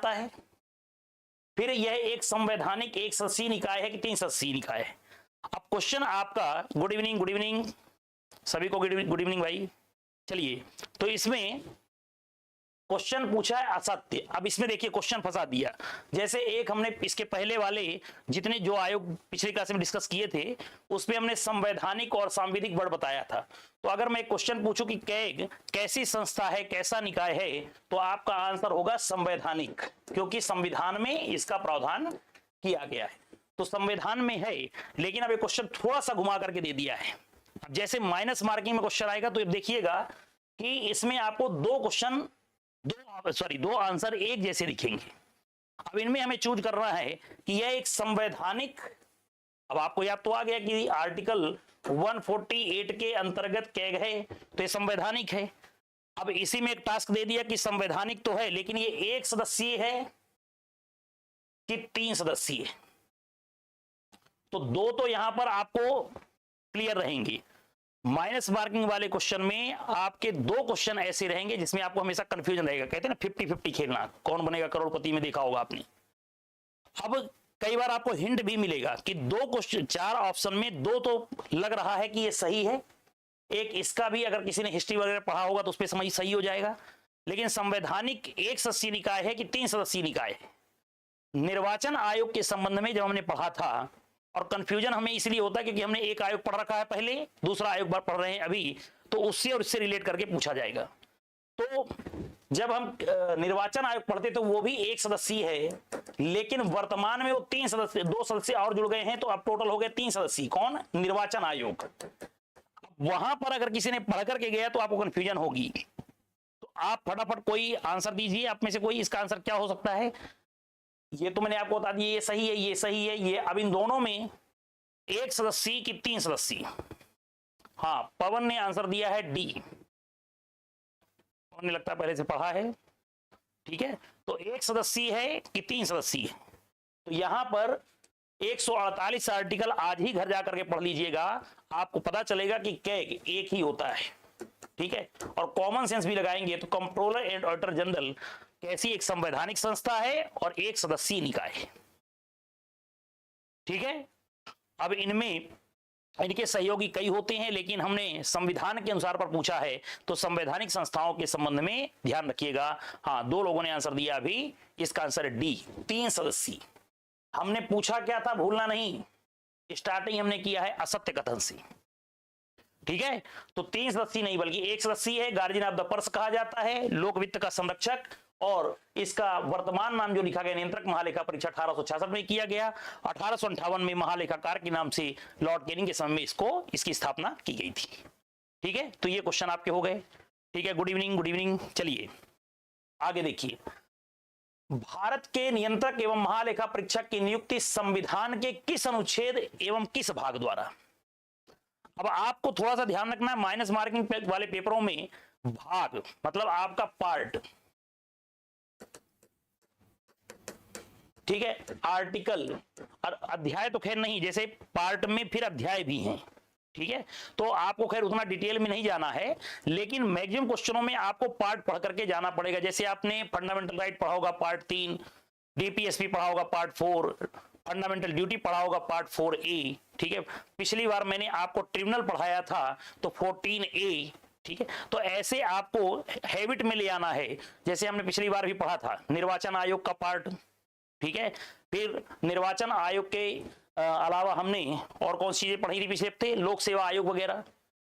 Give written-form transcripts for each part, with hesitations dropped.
जाता है। फिर यह एक संवैधानिक एक सदस्यीय निकाय है कि 3 सदस्यीय निकाय है। अब क्वेश्चन आपका, गुड इवनिंग सभी को, गुड इवनिंग भाई। चलिए, तो इसमें क्वेश्चन पूछा है असत्य। अब इसमें देखिए क्वेश्चन फंसा दिया। जैसे एक हमने इसके पहले वाले जितने जो आयोग पिछले क्लास में डिस्कस किए थे उसमें हमने संवैधानिक और सांविधिक बल बताया था। तो अगर मैं क्वेश्चन पूछूं कि कैग कैसी संस्था है, कैसा निकाय है, तो आपका आंसर होगा संवैधानिक, क्योंकि संविधान में इसका प्रावधान किया गया है। तो संविधान में है, लेकिन अब ये क्वेश्चन थोड़ा सा घुमा करके दे दिया है। अब जैसे माइनस मार्किंग में क्वेश्चन आएगा तो देखिएगा कि इसमें आपको दो आंसर एक जैसे दिखेंगे। अब इनमें हमें चूज करना है कि यह एक संवैधानिक, अब आपको याद तो आ गया कि आर्टिकल 148 के अंतर्गत कैग है, तो ये संवैधानिक है। अब इसी में एक टास्क दे दिया कि संवैधानिक तो है, लेकिन ये 1 सदस्यीय है कि 3 सदस्यीय। तो 2 तो यहां पर आपको क्लियर रहेंगे। माइनस मार्किंग वाले क्वेश्चन में आपके 2 क्वेश्चन ऐसे रहेंगे जिसमें आपको हमेशा कंफ्यूजन रहेगा। कहते हैं ना 50-50 खेलना, कौन बनेगा करोड़पति में, देखा होगा आपने। अब कई बार आपको हिंट भी मिलेगा कि 2 क्वेश्चन, 4 ऑप्शन में 2 तो लग रहा है कि ये सही है, एक इसका भी अगर किसी ने हिस्ट्री वगैरह पढ़ा होगा तो उस पर समझ सही हो जाएगा। लेकिन संवैधानिक 1 सदस्यीय निकाय है कि 3 सदस्यीय निकाय है। निर्वाचन आयोग के संबंध में जब हमने पढ़ा था, और कंफ्यूजन हमें इसलिए होता है क्योंकि हमने एक आयोग पढ़ रखा है पहले, दूसरा आयोग पढ़ रहे हैं अभी, तो उससे और इससे रिलेट करके पूछा जाएगा। तो जब हम निर्वाचन आयोग पढ़ते तो वो भी 1 सदस्यीय है, लेकिन वर्तमान में वो 3 सदस्य, 2 सदस्य और जुड़ गए हैं, तो अब टोटल हो गए 3 सदस्यीय। कौन? निर्वाचन आयोग। वहां पर अगर किसी ने पढ़ करके गया तो आपको कंफ्यूजन होगी। तो आप फटाफट कोई आंसर दीजिए, आप में से कोई, इसका आंसर क्या हो सकता है। ये तो मैंने आपको बता दिया, ये सही है, ये सही है, ये। अब इन दोनों में 1 सदस्यीय कि 3 सदस्यीय। हाँ, पवन ने आंसर दिया है डी। पवन ने लगता है पहले से पढ़ा है, ठीक है। तो 1 सदस्यीय है कि 3 सदस्यीय। तो यहां पर 148 आर्टिकल आज ही घर जाकर के पढ़ लीजिएगा, आपको पता चलेगा कि कैग एक ही होता है, ठीक है। और कॉमन सेंस भी लगाएंगे तो कंट्रोलर एंड ऑडिटर जनरल कैसी एक संवैधानिक संस्था है और 1 सदस्यीय निकाय है, ठीक है। अब इनमें इनके सहयोगी कई होते हैं, लेकिन हमने संविधान के अनुसार पर पूछा है, तो संवैधानिक संस्थाओं के संबंध में ध्यान रखिएगा। हाँ, 2 लोगों ने आंसर दिया अभी, इसका आंसर है डी, 3 सदस्यीय। हमने पूछा क्या था, भूलना नहीं, स्टार्टिंग हमने किया है असत्य कथन से, ठीक है। तो 3 सदस्यीय नहीं बल्कि 1 सदस्यीय है। गार्जियन ऑफ द पर्स कहा जाता है, लोक वित्त का संरक्षक, और इसका वर्तमान नाम जो लिखा गया नियंत्रक महालेखा परीक्षा 1866 में किया गया। 1858 में महालेखाकार के नाम से लॉर्ड कैनिंग के समय में इसकी स्थापना की गई थी, ठीक है। तो ये क्वेश्चन आपके हो गए, ठीक है। Good evening. चलिए आगे देखिए, भारत के नियंत्रक एवं महालेखा परीक्षक की नियुक्ति संविधान के किस अनुच्छेद एवं किस भाग द्वारा। अब आपको थोड़ा सा ध्यान रखना है, माइनस मार्किंग वाले पेपरों में भाग मतलब आपका पार्ट, ठीक है। आर्टिकल और अध्याय तो खैर नहीं, जैसे पार्ट में फिर अध्याय भी हैं, ठीक है। तो आपको खैर उतना डिटेल में नहीं जाना है, लेकिन मैक्सिमम क्वेश्चनों में आपको पार्ट पढ़ करके जाना पड़ेगा। जैसे आपने फंडामेंटल राइट पढ़ा होगा पार्ट 3, डीपीएसपी पढ़ा होगा पार्ट 4, फंडामेंटल ड्यूटी पढ़ा होगा पार्ट 4A, ठीक है। पिछली बार मैंने आपको ट्रिब्यूनल पढ़ाया था तो 14A, ठीक है। तो ऐसे आपको हैबिट में ले आना है। जैसे हमने पिछली बार भी पढ़ा था निर्वाचन आयोग का पार्ट, ठीक है। फिर निर्वाचन आयोग के अलावा हमने और कौन सी चीजें पढ़ी थी पिछले हफ्ते, लोक सेवा आयोग वगैरह,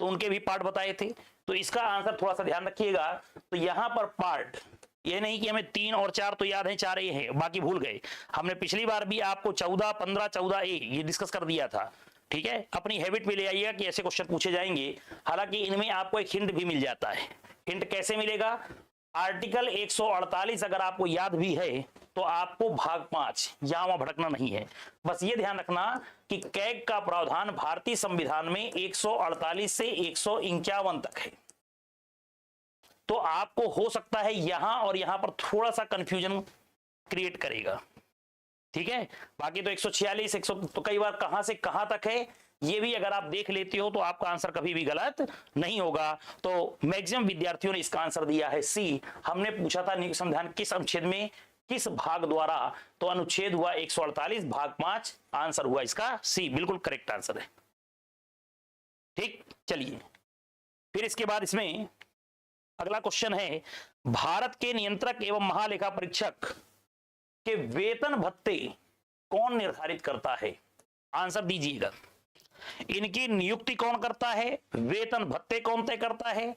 तो उनके भी पार्ट बताए थे। तो इसका आंसर थोड़ा सा ध्यान रखिएगा। तो यहां पर पार्ट, ये नहीं कि हमें 3 और 4 तो याद है, 4 ये है, बाकी भूल गए। हमने पिछली बार भी आपको 14, 15, 14A ये डिस्कस कर दिया था, ठीक है। अपनी हैबिट में ले आइएगा कि ऐसे क्वेश्चन पूछे जाएंगे। हालांकि इनमें आपको एक हिंट भी मिल जाता है। हिंट कैसे मिलेगा, आर्टिकल 148 अगर आपको याद भी है तो आपको भाग 5 यहां वहां भटकना नहीं है। बस ये ध्यान रखना कि कैग का प्रावधान भारतीय संविधान में 148 से 151 तक है। तो आपको हो सकता है यहां और यहां पर थोड़ा सा कंफ्यूजन क्रिएट करेगा, ठीक है। बाकी तो 146, 100 तो कई बार कहां से कहां तक है ये भी अगर आप देख लेते हो तो आपका आंसर कभी भी गलत नहीं होगा। तो मैक्सिमम विद्यार्थियों ने इसका आंसर दिया है सी। हमने पूछा था संविधान किस अनुच्छेद में किस भाग द्वारा? तो अनुच्छेद हुआ 148 भाग 5, आंसर हुआ इसका सी, बिल्कुल करेक्ट आंसर है। ठीक, चलिए फिर इसके बाद इसमें अगला क्वेश्चन है, भारत के नियंत्रक एवं महालेखा परीक्षक के वेतन भत्ते कौन निर्धारित करता है? आंसर दीजिएगा। इनकी नियुक्ति कौन करता है, वेतन भत्ते कौन तय करता है?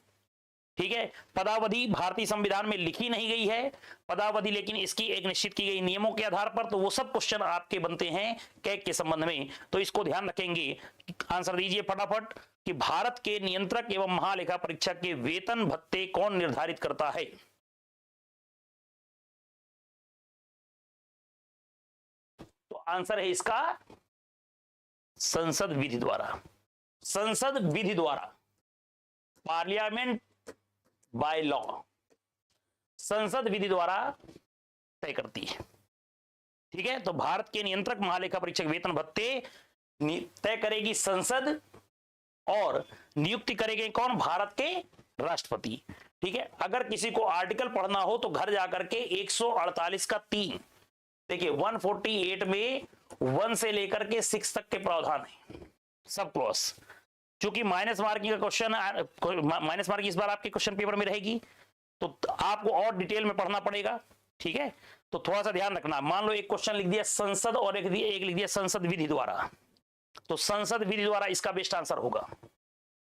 ठीक है, पदावधि भारतीय संविधान में लिखी नहीं गई है पदावधि, लेकिन इसकी एक निश्चित की गई नियमों के आधार पर, तो वो सब क्वेश्चन आपके बनते हैं कैग के संबंध में, तो इसको ध्यान रखेंगे। आंसर दीजिए फटाफट कि भारत के नियंत्रक एवं महालेखा परीक्षक के वेतन भत्ते कौन निर्धारित करता है? तो आंसर है इसका संसद विधि द्वारा। संसद विधि द्वारा, पार्लियामेंट बाय लॉ, संसद विधि द्वारा तय करती है। ठीक है, तो भारत के नियंत्रक महालेखा परीक्षक वेतन भत्ते तय करेगी संसद, और नियुक्ति करेंगे कौन? भारत के राष्ट्रपति। ठीक है, अगर किसी को आर्टिकल पढ़ना हो तो घर जाकर के 148 का 3 देखिए, 148 में 1 से लेकर के 6 तक के प्रावधान है, सब क्लॉज। चूंकि माइनस मार्किंग का क्वेश्चन, माइनस मार्किंग इस बार आपके क्वेश्चन पेपर में रहेगी, तो आपको और डिटेल में पढ़ना पड़ेगा। ठीक है, तो थोड़ा सा ध्यान रखना। मान लो एक क्वेश्चन लिख दिया संसद और एक लिख दिया संसद विधि द्वारा, तो संसद विधि द्वारा इसका बेस्ट आंसर होगा।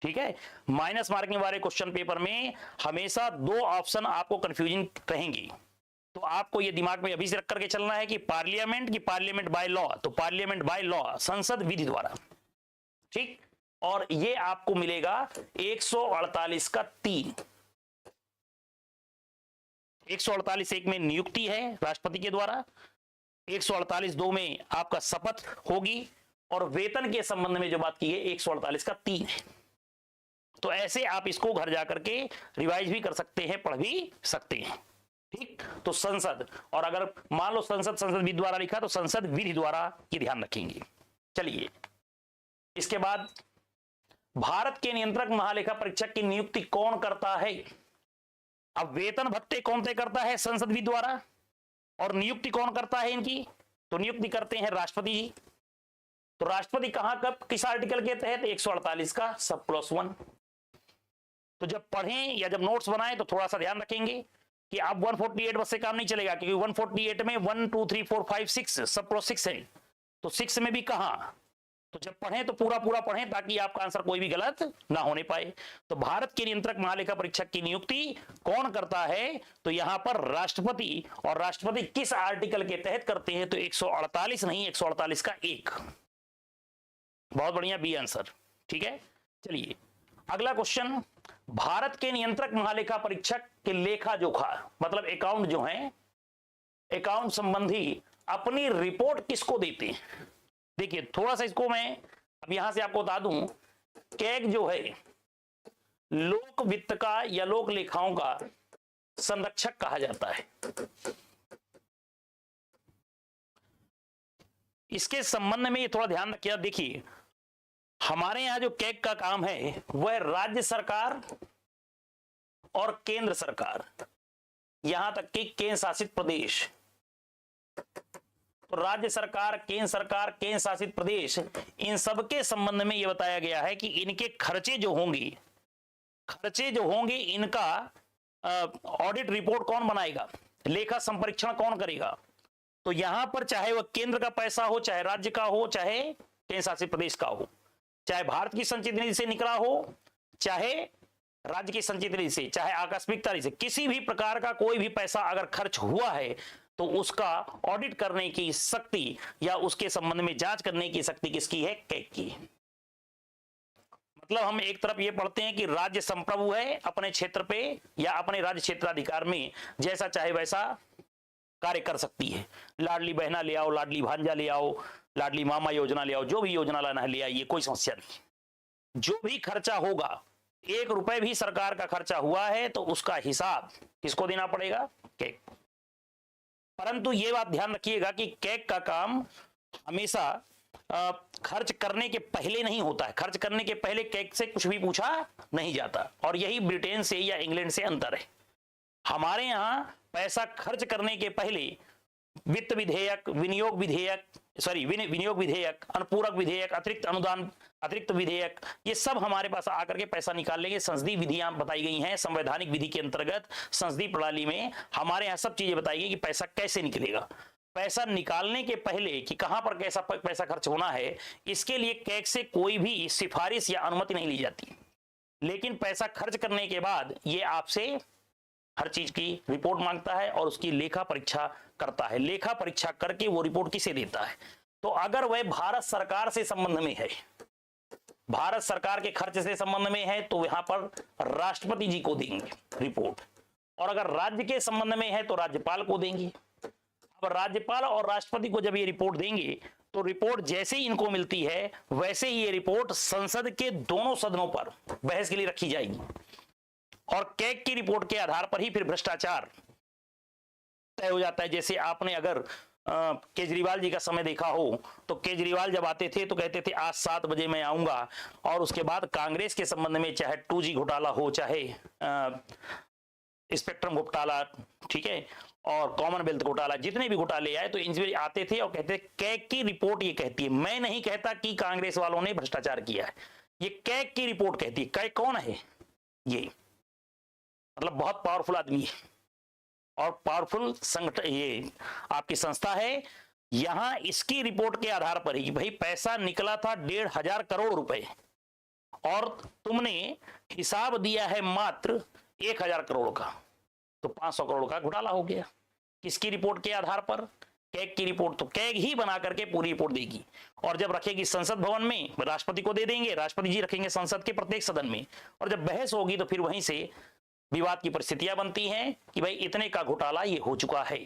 ठीक है, माइनस मार्किंग वाले क्वेश्चन पेपर में हमेशा 2 ऑप्शन आपको कंफ्यूजन रहेंगी, तो आपको ये दिमाग में अभी से रख करके चलना है कि पार्लियामेंट की पार्लियामेंट बाय लॉ, तो पार्लियामेंट बाय लॉ संसद विधि द्वारा। ठीक, और ये आपको मिलेगा 148 का 3। 148 एक में नियुक्ति है राष्ट्रपति के द्वारा, 148 2 में आपका शपथ होगी, और वेतन के संबंध में जो बात की है 148 का 3 है। तो ऐसे आप इसको घर जाकर के रिवाइज भी कर सकते हैं, पढ़ भी सकते हैं। ठीक, तो संसद, और अगर मान लो संसद विधि द्वारा लिखा तो संसद विधि द्वारा की ध्यान रखेंगे। चलिए इसके बाद, भारत के नियंत्रक महालेखा परीक्षक की नियुक्ति कौन करता है? अब वेतन भत्ते कौन तय करता है? संसद विधि द्वारा। और नियुक्ति कौन करता है इनकी? तो नियुक्ति करते हैं राष्ट्रपति जी। तो राष्ट्रपति कहां, कब, किस आर्टिकल के तहत? 148 का सब क्लॉज 1। तो जब पढ़ें या जब नोट्स बनाएं तो थोड़ा सा ध्यान रखेंगे कि आप 148 बस से काम नहीं चलेगा, क्योंकि 148 में 1 2 3 4 5 6 सब क्लॉज 6 है, तो 6 में भी कहां, तो जब पढ़ें तो पूरा पढ़ें ताकि आपका आंसर कोई भी गलत ना होने पाए। तो भारत के नियंत्रक महालेखा परीक्षक की नियुक्ति कौन करता है? तो यहां पर राष्ट्रपति, और राष्ट्रपति किस आर्टिकल के तहत करते हैं? तो 148 नहीं, 148 का 1। बहुत बढ़िया, बी आंसर। ठीक है, चलिए अगला क्वेश्चन, भारत के नियंत्रक महालेखा परीक्षक के लेखा जोखा मतलब अकाउंट जो है, अकाउंट संबंधी अपनी रिपोर्ट किसको देते हैं? देखिए थोड़ा सा इसको मैं अब यहां से आपको बता दूं, कैग जो है लोक वित्त का या लोक लेखाओं का संरक्षक कहा जाता है। इसके संबंध में ये थोड़ा ध्यान रखिए। देखिए हमारे यहां जो कैग का काम है वह राज्य सरकार और केंद्र सरकार, यहां तक कि केंद्र शासित प्रदेश, तो राज्य सरकार, केंद्र शासित प्रदेश, इन सब के संबंध में यह बताया गया है कि इनके खर्चे जो होंगे इनका ऑडिट रिपोर्ट कौन बनाएगा, लेखा संपरीक्षण कौन करेगा? तो यहां पर चाहे वह केंद्र का पैसा हो, चाहे राज्य का हो, चाहे केंद्र शासित प्रदेश का हो, चाहे भारत की संचित निधि से निकला हो, चाहे राज्य की संचित निधि से, चाहे आकस्मिकता से, किसी भी प्रकार का कोई भी पैसा अगर खर्च हुआ है तो उसका ऑडिट करने की शक्ति या उसके संबंध में जांच करने की शक्ति किसकी है? कैग की। मतलब हम एक तरफ ये पढ़ते हैं कि राज्य संप्रभु है अपने क्षेत्र पे या अपने राज्य क्षेत्राधिकार में जैसा चाहे वैसा कार्य कर सकती है। लाडली बहना ले आओ, लाडली भांजा ले आओ, लाडली मामा योजना ले आओ, जो भी योजना लाना है ले आइए, कोई समस्या नहीं। जो भी खर्चा होगा, 1 रुपए भी सरकार का खर्चा हुआ है तो उसका हिसाब किसको देना पड़ेगा? कैग। परंतु ये बात ध्यान रखिएगा कि कैग का काम हमेशा खर्च करने के पहले नहीं होता है। खर्च करने के पहले कैग से कुछ भी पूछा नहीं जाता, और यही ब्रिटेन से या इंग्लैंड से अंतर है। हमारे यहां पैसा खर्च करने के पहले वित्त विधेयक, विनियोग विधेयक, विनियोग विधेयक, अनुपूरक विधेयक, अतिरिक्त अनुदान, अतिरिक्त विधेयक, ये सब हमारे पास आकर के पैसा निकाल लेंगे। संसदीय विधियां बताई गई हैं, संवैधानिक विधि के अंतर्गत संसदीय प्रणाली में हमारे यहाँ सब चीजें बताई गई कि पैसा कैसे निकलेगा। पैसा निकालने के पहले कि कहां पर कैसा पैसा खर्च होना है, इसके लिए कैग से कोई भी सिफारिश या अनुमति नहीं ली जाती। लेकिन पैसा खर्च करने के बाद ये आपसे हर चीज की रिपोर्ट मांगता है और उसकी लेखा परीक्षा करता है। लेखा परीक्षा करके वो रिपोर्ट किसे देता है? तो अगर वह भारत सरकार से संबंध में है, भारत सरकार के खर्च से संबंध में है, तो यहां पर राष्ट्रपति जी को देंगे रिपोर्ट, और अगर राज्य के संबंध में है तो राज्यपाल को देंगे। अब राज्यपाल और राष्ट्रपति को जब ये रिपोर्ट देंगे तो रिपोर्ट जैसे ही इनको मिलती है वैसे ही ये रिपोर्ट संसद के दोनों सदनों पर बहस के लिए रखी जाएगी, और कैग की रिपोर्ट के आधार पर ही फिर भ्रष्टाचार तय हो जाता है। जैसे आपने अगर केजरीवाल जी का समय देखा हो तो केजरीवाल जब आते थे तो कहते थे आज 7 बजे मैं आऊंगा, और उसके बाद कांग्रेस के संबंध में चाहे 2G घोटाला हो, चाहे स्पेक्ट्रम घोटाला, ठीक है, और कॉमनवेल्थ घोटाला, जितने भी घोटाले आए तो इनसे आते थे और कहते थे कैग की रिपोर्ट ये कहती है। मैं नहीं कहता कि कांग्रेस वालों ने भ्रष्टाचार किया है, ये कैग की रिपोर्ट कहती है। कैग कौन है? ये मतलब बहुत पावरफुल आदमी है और पावरफुल संगठन, ये आपकी संस्था है। यहां इसकी रिपोर्ट के आधार पर ही भाई पैसा निकला था 1,500 करोड़ रुपए, और तुमने हिसाब दिया है मात्र 1,000 करोड़ का, तो 500 करोड़ का घोटाला हो गया। किसकी रिपोर्ट के आधार पर? कैग की रिपोर्ट। तो कैग ही बना करके पूरी रिपोर्ट देगी, और जब रखेगी संसद भवन में राष्ट्रपति को दे देंगे, राष्ट्रपति जी रखेंगे संसद के प्रत्येक सदन में, और जब बहस होगी तो फिर वहीं से विवाद की परिस्थितियां बनती हैं कि भाई इतने का घोटाला ये हो चुका है।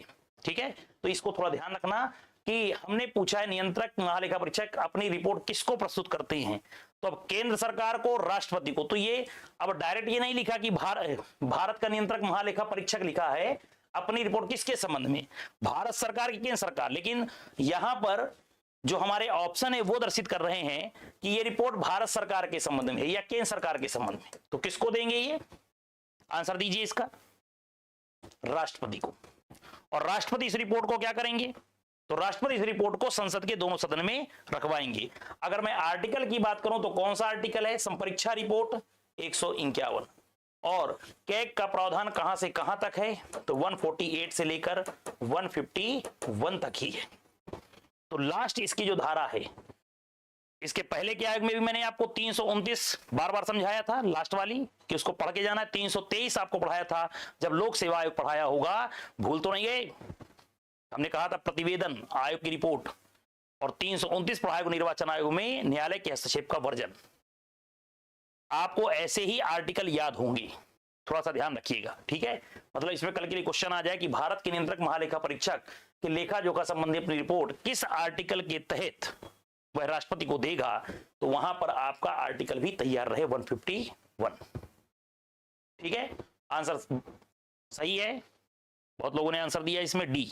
ठीक है, तो इसको थोड़ा ध्यान रखना कि हमने पूछा है नियंत्रक महालेखा परीक्षक अपनी रिपोर्ट किसको प्रस्तुत करते हैं, तो अब केंद्र सरकार को, राष्ट्रपति को। तो ये अब डायरेक्ट ये नहीं लिखा कि भारत का नियंत्रक महालेखा परीक्षक, लिखा है अपनी रिपोर्ट किसके संबंध में? भारत सरकार की, केंद्र सरकार। लेकिन यहां पर जो हमारे ऑप्शन है वो दर्शित कर रहे हैं कि ये रिपोर्ट भारत सरकार के संबंध में या केंद्र सरकार के संबंध में, तो किसको देंगे ये? आंसर दीजिए इसका, राष्ट्रपति को। और राष्ट्रपति इस रिपोर्ट को क्या करेंगे? तो राष्ट्रपति इस रिपोर्ट को संसद के दोनों सदन में रखवाएंगे। अगर मैं आर्टिकल की बात करूं तो कौन सा आर्टिकल है? संपरीक्षा रिपोर्ट 151। और कैग का प्रावधान कहां से कहां तक है? तो 148 से लेकर 151 तक ही है। तो लास्ट इसकी जो धारा है, इसके पहले के आयोग में भी मैंने आपको 329 बार बार समझाया था, लास्ट वाली, कि उसको पढ़ के जाना है। 323 आपको पढ़ाया था जब लोक सेवा आयोग पढ़ाया होगा, भूल तो नहीं गए? हमने कहा था प्रतिवेदन आयोग की रिपोर्ट, और 329 पढ़ाया निर्वाचन आयोग में न्यायालय के हस्तक्षेप का वर्जन। आपको ऐसे ही आर्टिकल याद होंगे, थोड़ा सा ध्यान रखिएगा। ठीक है, मतलब इसमें कल के लिए क्वेश्चन आ जाए कि भारत के नियंत्रक महालेखा परीक्षक के लेखा जोखा संबंधी अपनी रिपोर्ट किस आर्टिकल के तहत वह राष्ट्रपति को देगा, तो वहां पर आपका आर्टिकल भी तैयार रहे 151। ठीक है, आंसर सही है। बहुत लोगों ने आंसर दिया इसमें डी।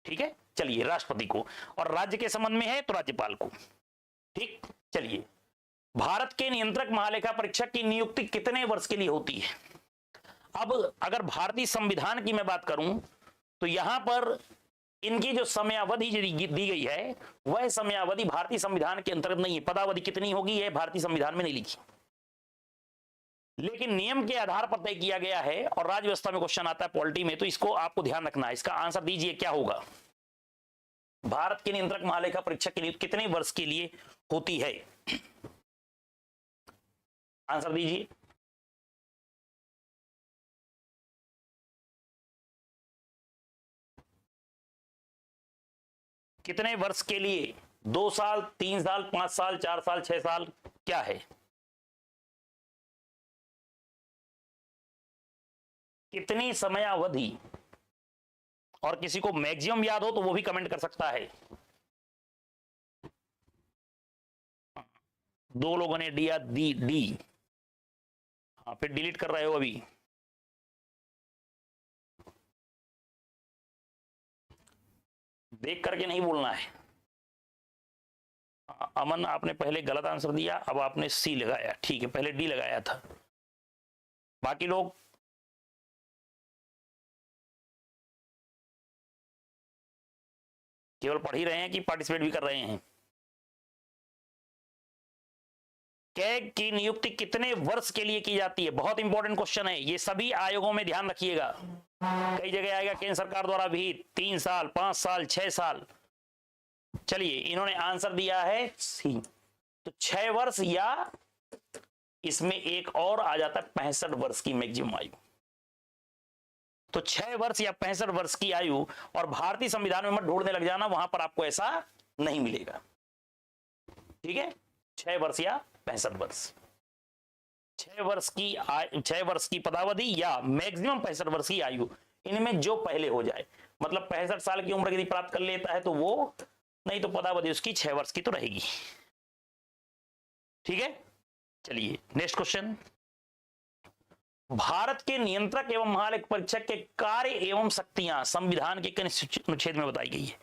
ठीक है, चलिए राष्ट्रपति को, और राज्य के संबंध में है तो राज्यपाल को। ठीक, चलिए भारत के नियंत्रक महालेखा परीक्षक की नियुक्ति कितने वर्ष के लिए होती है? अब अगर भारतीय संविधान की मैं बात करूं तो यहां पर इनकी जो समयावधि दी गई है वह समयावधि भारतीय संविधान के अंतर्गत नहीं है। पदावधि कितनी होगी यह भारतीय संविधान में नहीं लिखी, लेकिन नियम के आधार पर तय किया गया है। और राज्य व्यवस्था में क्वेश्चन आता है पॉलिटी में, तो इसको आपको ध्यान रखना है। इसका आंसर दीजिए क्या होगा? भारत के नियंत्रक महालेखा परीक्षक की नियुक्ति कितने वर्ष के लिए होती है? आंसर दीजिए। कितने वर्ष के लिए? 2 साल, 3 साल, 5 साल, 4 साल, 6 साल, क्या है? कितनी समयावधि? और किसी को मैक्सिमम याद हो तो वो भी कमेंट कर सकता है। 2 लोगों ने दिया डी। हाँ, फिर डिलीट कर रहे हो अभी। देख करके नहीं बोलना है। अमन, आपने पहले गलत आंसर दिया, अब आपने सी लगाया। ठीक है, पहले डी लगाया था। बाकी लोग केवल पढ़ ही रहे हैं कि पार्टिसिपेट भी कर रहे हैं? कैग की नियुक्ति कितने वर्ष के लिए की जाती है? बहुत इंपॉर्टेंट क्वेश्चन है ये, सभी आयोगों में ध्यान रखिएगा। कई जगह आएगा केंद्र सरकार द्वारा भी 3 साल, 5 साल, 6 साल। चलिए, इन्होंने आंसर दिया है सी, तो 6 वर्ष, या इसमें एक और आ जाता है 65 वर्ष की मैक्सिमम आयु। तो 6 वर्ष या 65 वर्ष की आयु, और भारतीय संविधान में मत ढूंढने लग जाना, वहां पर आपको ऐसा नहीं मिलेगा। ठीक है, 6 वर्ष या 65 वर्ष, 6 वर्ष की पदावधि या मैक्सिमम 65 वर्ष की आयु, इनमें जो पहले हो जाए। मतलब 65 साल की उम्र यदि प्राप्त कर लेता है तो वो, नहीं तो पदावधि उसकी 6 वर्ष की तो रहेगी। ठीक है, चलिए नेक्स्ट क्वेश्चन। भारत के नियंत्रक एवं महालेखा परीक्षक के कार्य एवं शक्तियां संविधान के किन अनुच्छेद में बताई गई है?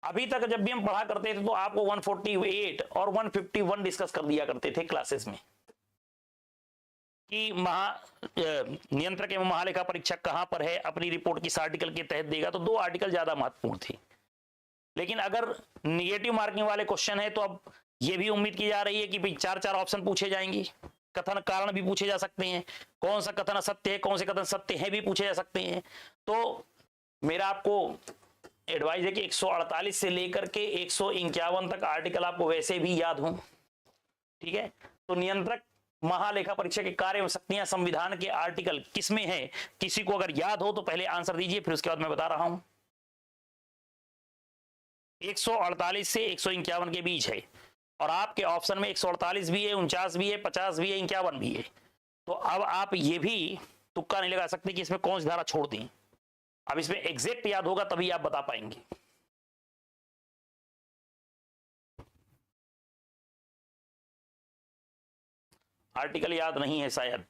अभी तक जब भी हम पढ़ा करते थे तो आपको 148 और 151 डिस्कस कर दिया करते थे क्लासेस में कि नियंत्रक एवं महालेखा परीक्षक कहां पर है, अपनी रिपोर्ट किस आर्टिकल के तहत देगा। तो 2 आर्टिकल ज्यादा महत्वपूर्ण थे। लेकिन अगर निगेटिव मार्किंग वाले क्वेश्चन है तो अब यह भी उम्मीद की जा रही है कि भाई 4-4 ऑप्शन पूछे जाएंगे, कथन कारण भी पूछे जा सकते हैं, कौन सा कथन असत्य है, कौन से कथन सत्य है भी पूछे जा सकते हैं। तो मेरा आपको एडवाइस है कि 148 से लेकर के 151 तक आर्टिकल आपको वैसे भी याद हो। ठीक है, तो नियंत्रक महालेखा परीक्षक के कार्य एवं शक्तियां संविधान के आर्टिकल किसमें है? किसी को अगर याद हो तो पहले आंसर दीजिए, फिर उसके बाद मैं बता रहा हूं। 148 से 151 के बीच है, और आपके ऑप्शन में 148 भी है, 49 भी है, 50 भी है, 51 भी है। तो अब आप ये भी तुक्का नहीं लगा सकते कि इसमें कौन सी धारा छोड़ दी। अब इसमें एग्जैक्ट याद होगा तभी आप बता पाएंगे। आर्टिकल याद नहीं है शायद।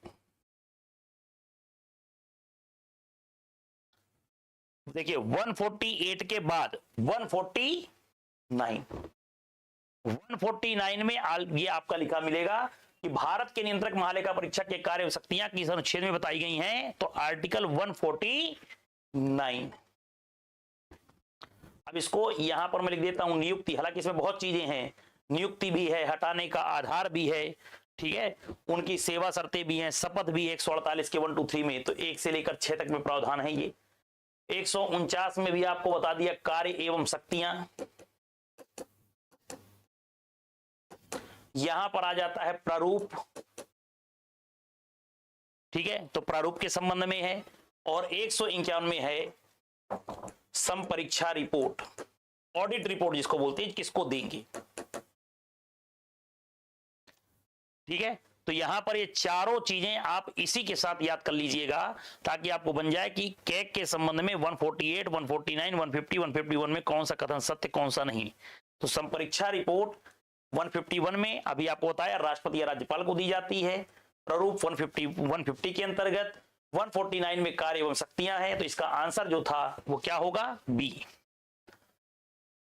देखिए 148 के बाद 149 में ये आपका लिखा मिलेगा कि भारत के नियंत्रक महालेखा परीक्षक के कार्य शक्तियां किस अनुच्छेद में बताई गई हैं। तो आर्टिकल 149। अब इसको यहां पर मैं लिख देता हूं नियुक्ति। हालांकि इसमें बहुत चीजें हैं, नियुक्ति भी है, हटाने का आधार भी है, ठीक है, उनकी सेवा शर्तें भी हैं, शपथ भी है 148 के 1 2 3 में। तो 1 से लेकर 6 तक में प्रावधान है ये। 149 में भी आपको बता दिया कार्य एवं शक्तियां। यहां पर आ जाता है प्रारूप, ठीक है, तो प्रारूप के संबंध में है। और 151 में है संपरीक्षा रिपोर्ट, ऑडिट रिपोर्ट जिसको बोलते हैं, किसको देंगे। ठीक है, तो यहां पर ये चारों चीजें आप इसी के साथ याद कर लीजिएगा ताकि आपको बन जाए कि कैग के संबंध में 148, 149, 150, 151 में कौन सा कथन सत्य कौन सा नहीं। तो संपरीक्षा रिपोर्ट 151 में अभी आपको बताया राष्ट्रपति या राज्यपाल को दी जाती है। प्रारूप 150 के अंतर्गत। 149 में कार्य एवं शक्तियां हैं। तो इसका आंसर जो था वो क्या होगा? बी।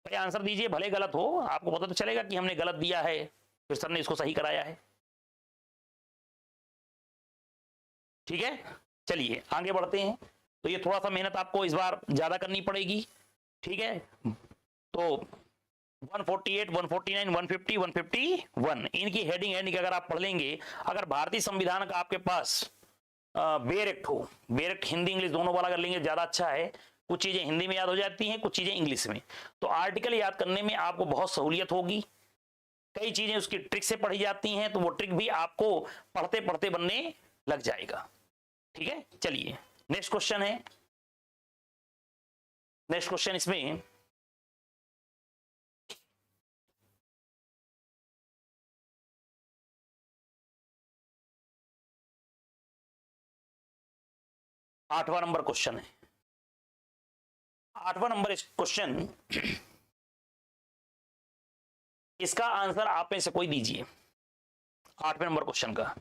आंसर दीजिए, भले गलत हो, आपको पता तो चलेगा कि हमने गलत दिया है, फिर सर ने इसको सही कराया है। ठीक है, चलिए आगे बढ़ते हैं। तो ये थोड़ा सा मेहनत आपको इस बार ज्यादा करनी पड़ेगी। ठीक है, तो 148, 149, 150, 151 इनकी हेडिंग अगर आप पढ़ लेंगे, अगर भारतीय संविधान का आपके पास बेरेक्ट हो, बेरेक्ट हिंदी इंग्लिश दोनों वाला कर लेंगे ज्यादा अच्छा है। कुछ चीजें हिंदी में याद हो जाती हैं, कुछ चीजें इंग्लिश में। तो आर्टिकल याद करने में आपको बहुत सहूलियत होगी। कई चीजें उसकी ट्रिक से पढ़ी जाती हैं, तो वो ट्रिक भी आपको पढ़ते पढ़ते बनने लग जाएगा। ठीक है, चलिए नेक्स्ट क्वेश्चन है। नेक्स्ट क्वेश्चन इसमें आठवां नंबर क्वेश्चन है। 8वां नंबर क्वेश्चन, इसका आंसर आप में से कोई दीजिए। 8वें नंबर क्वेश्चन का,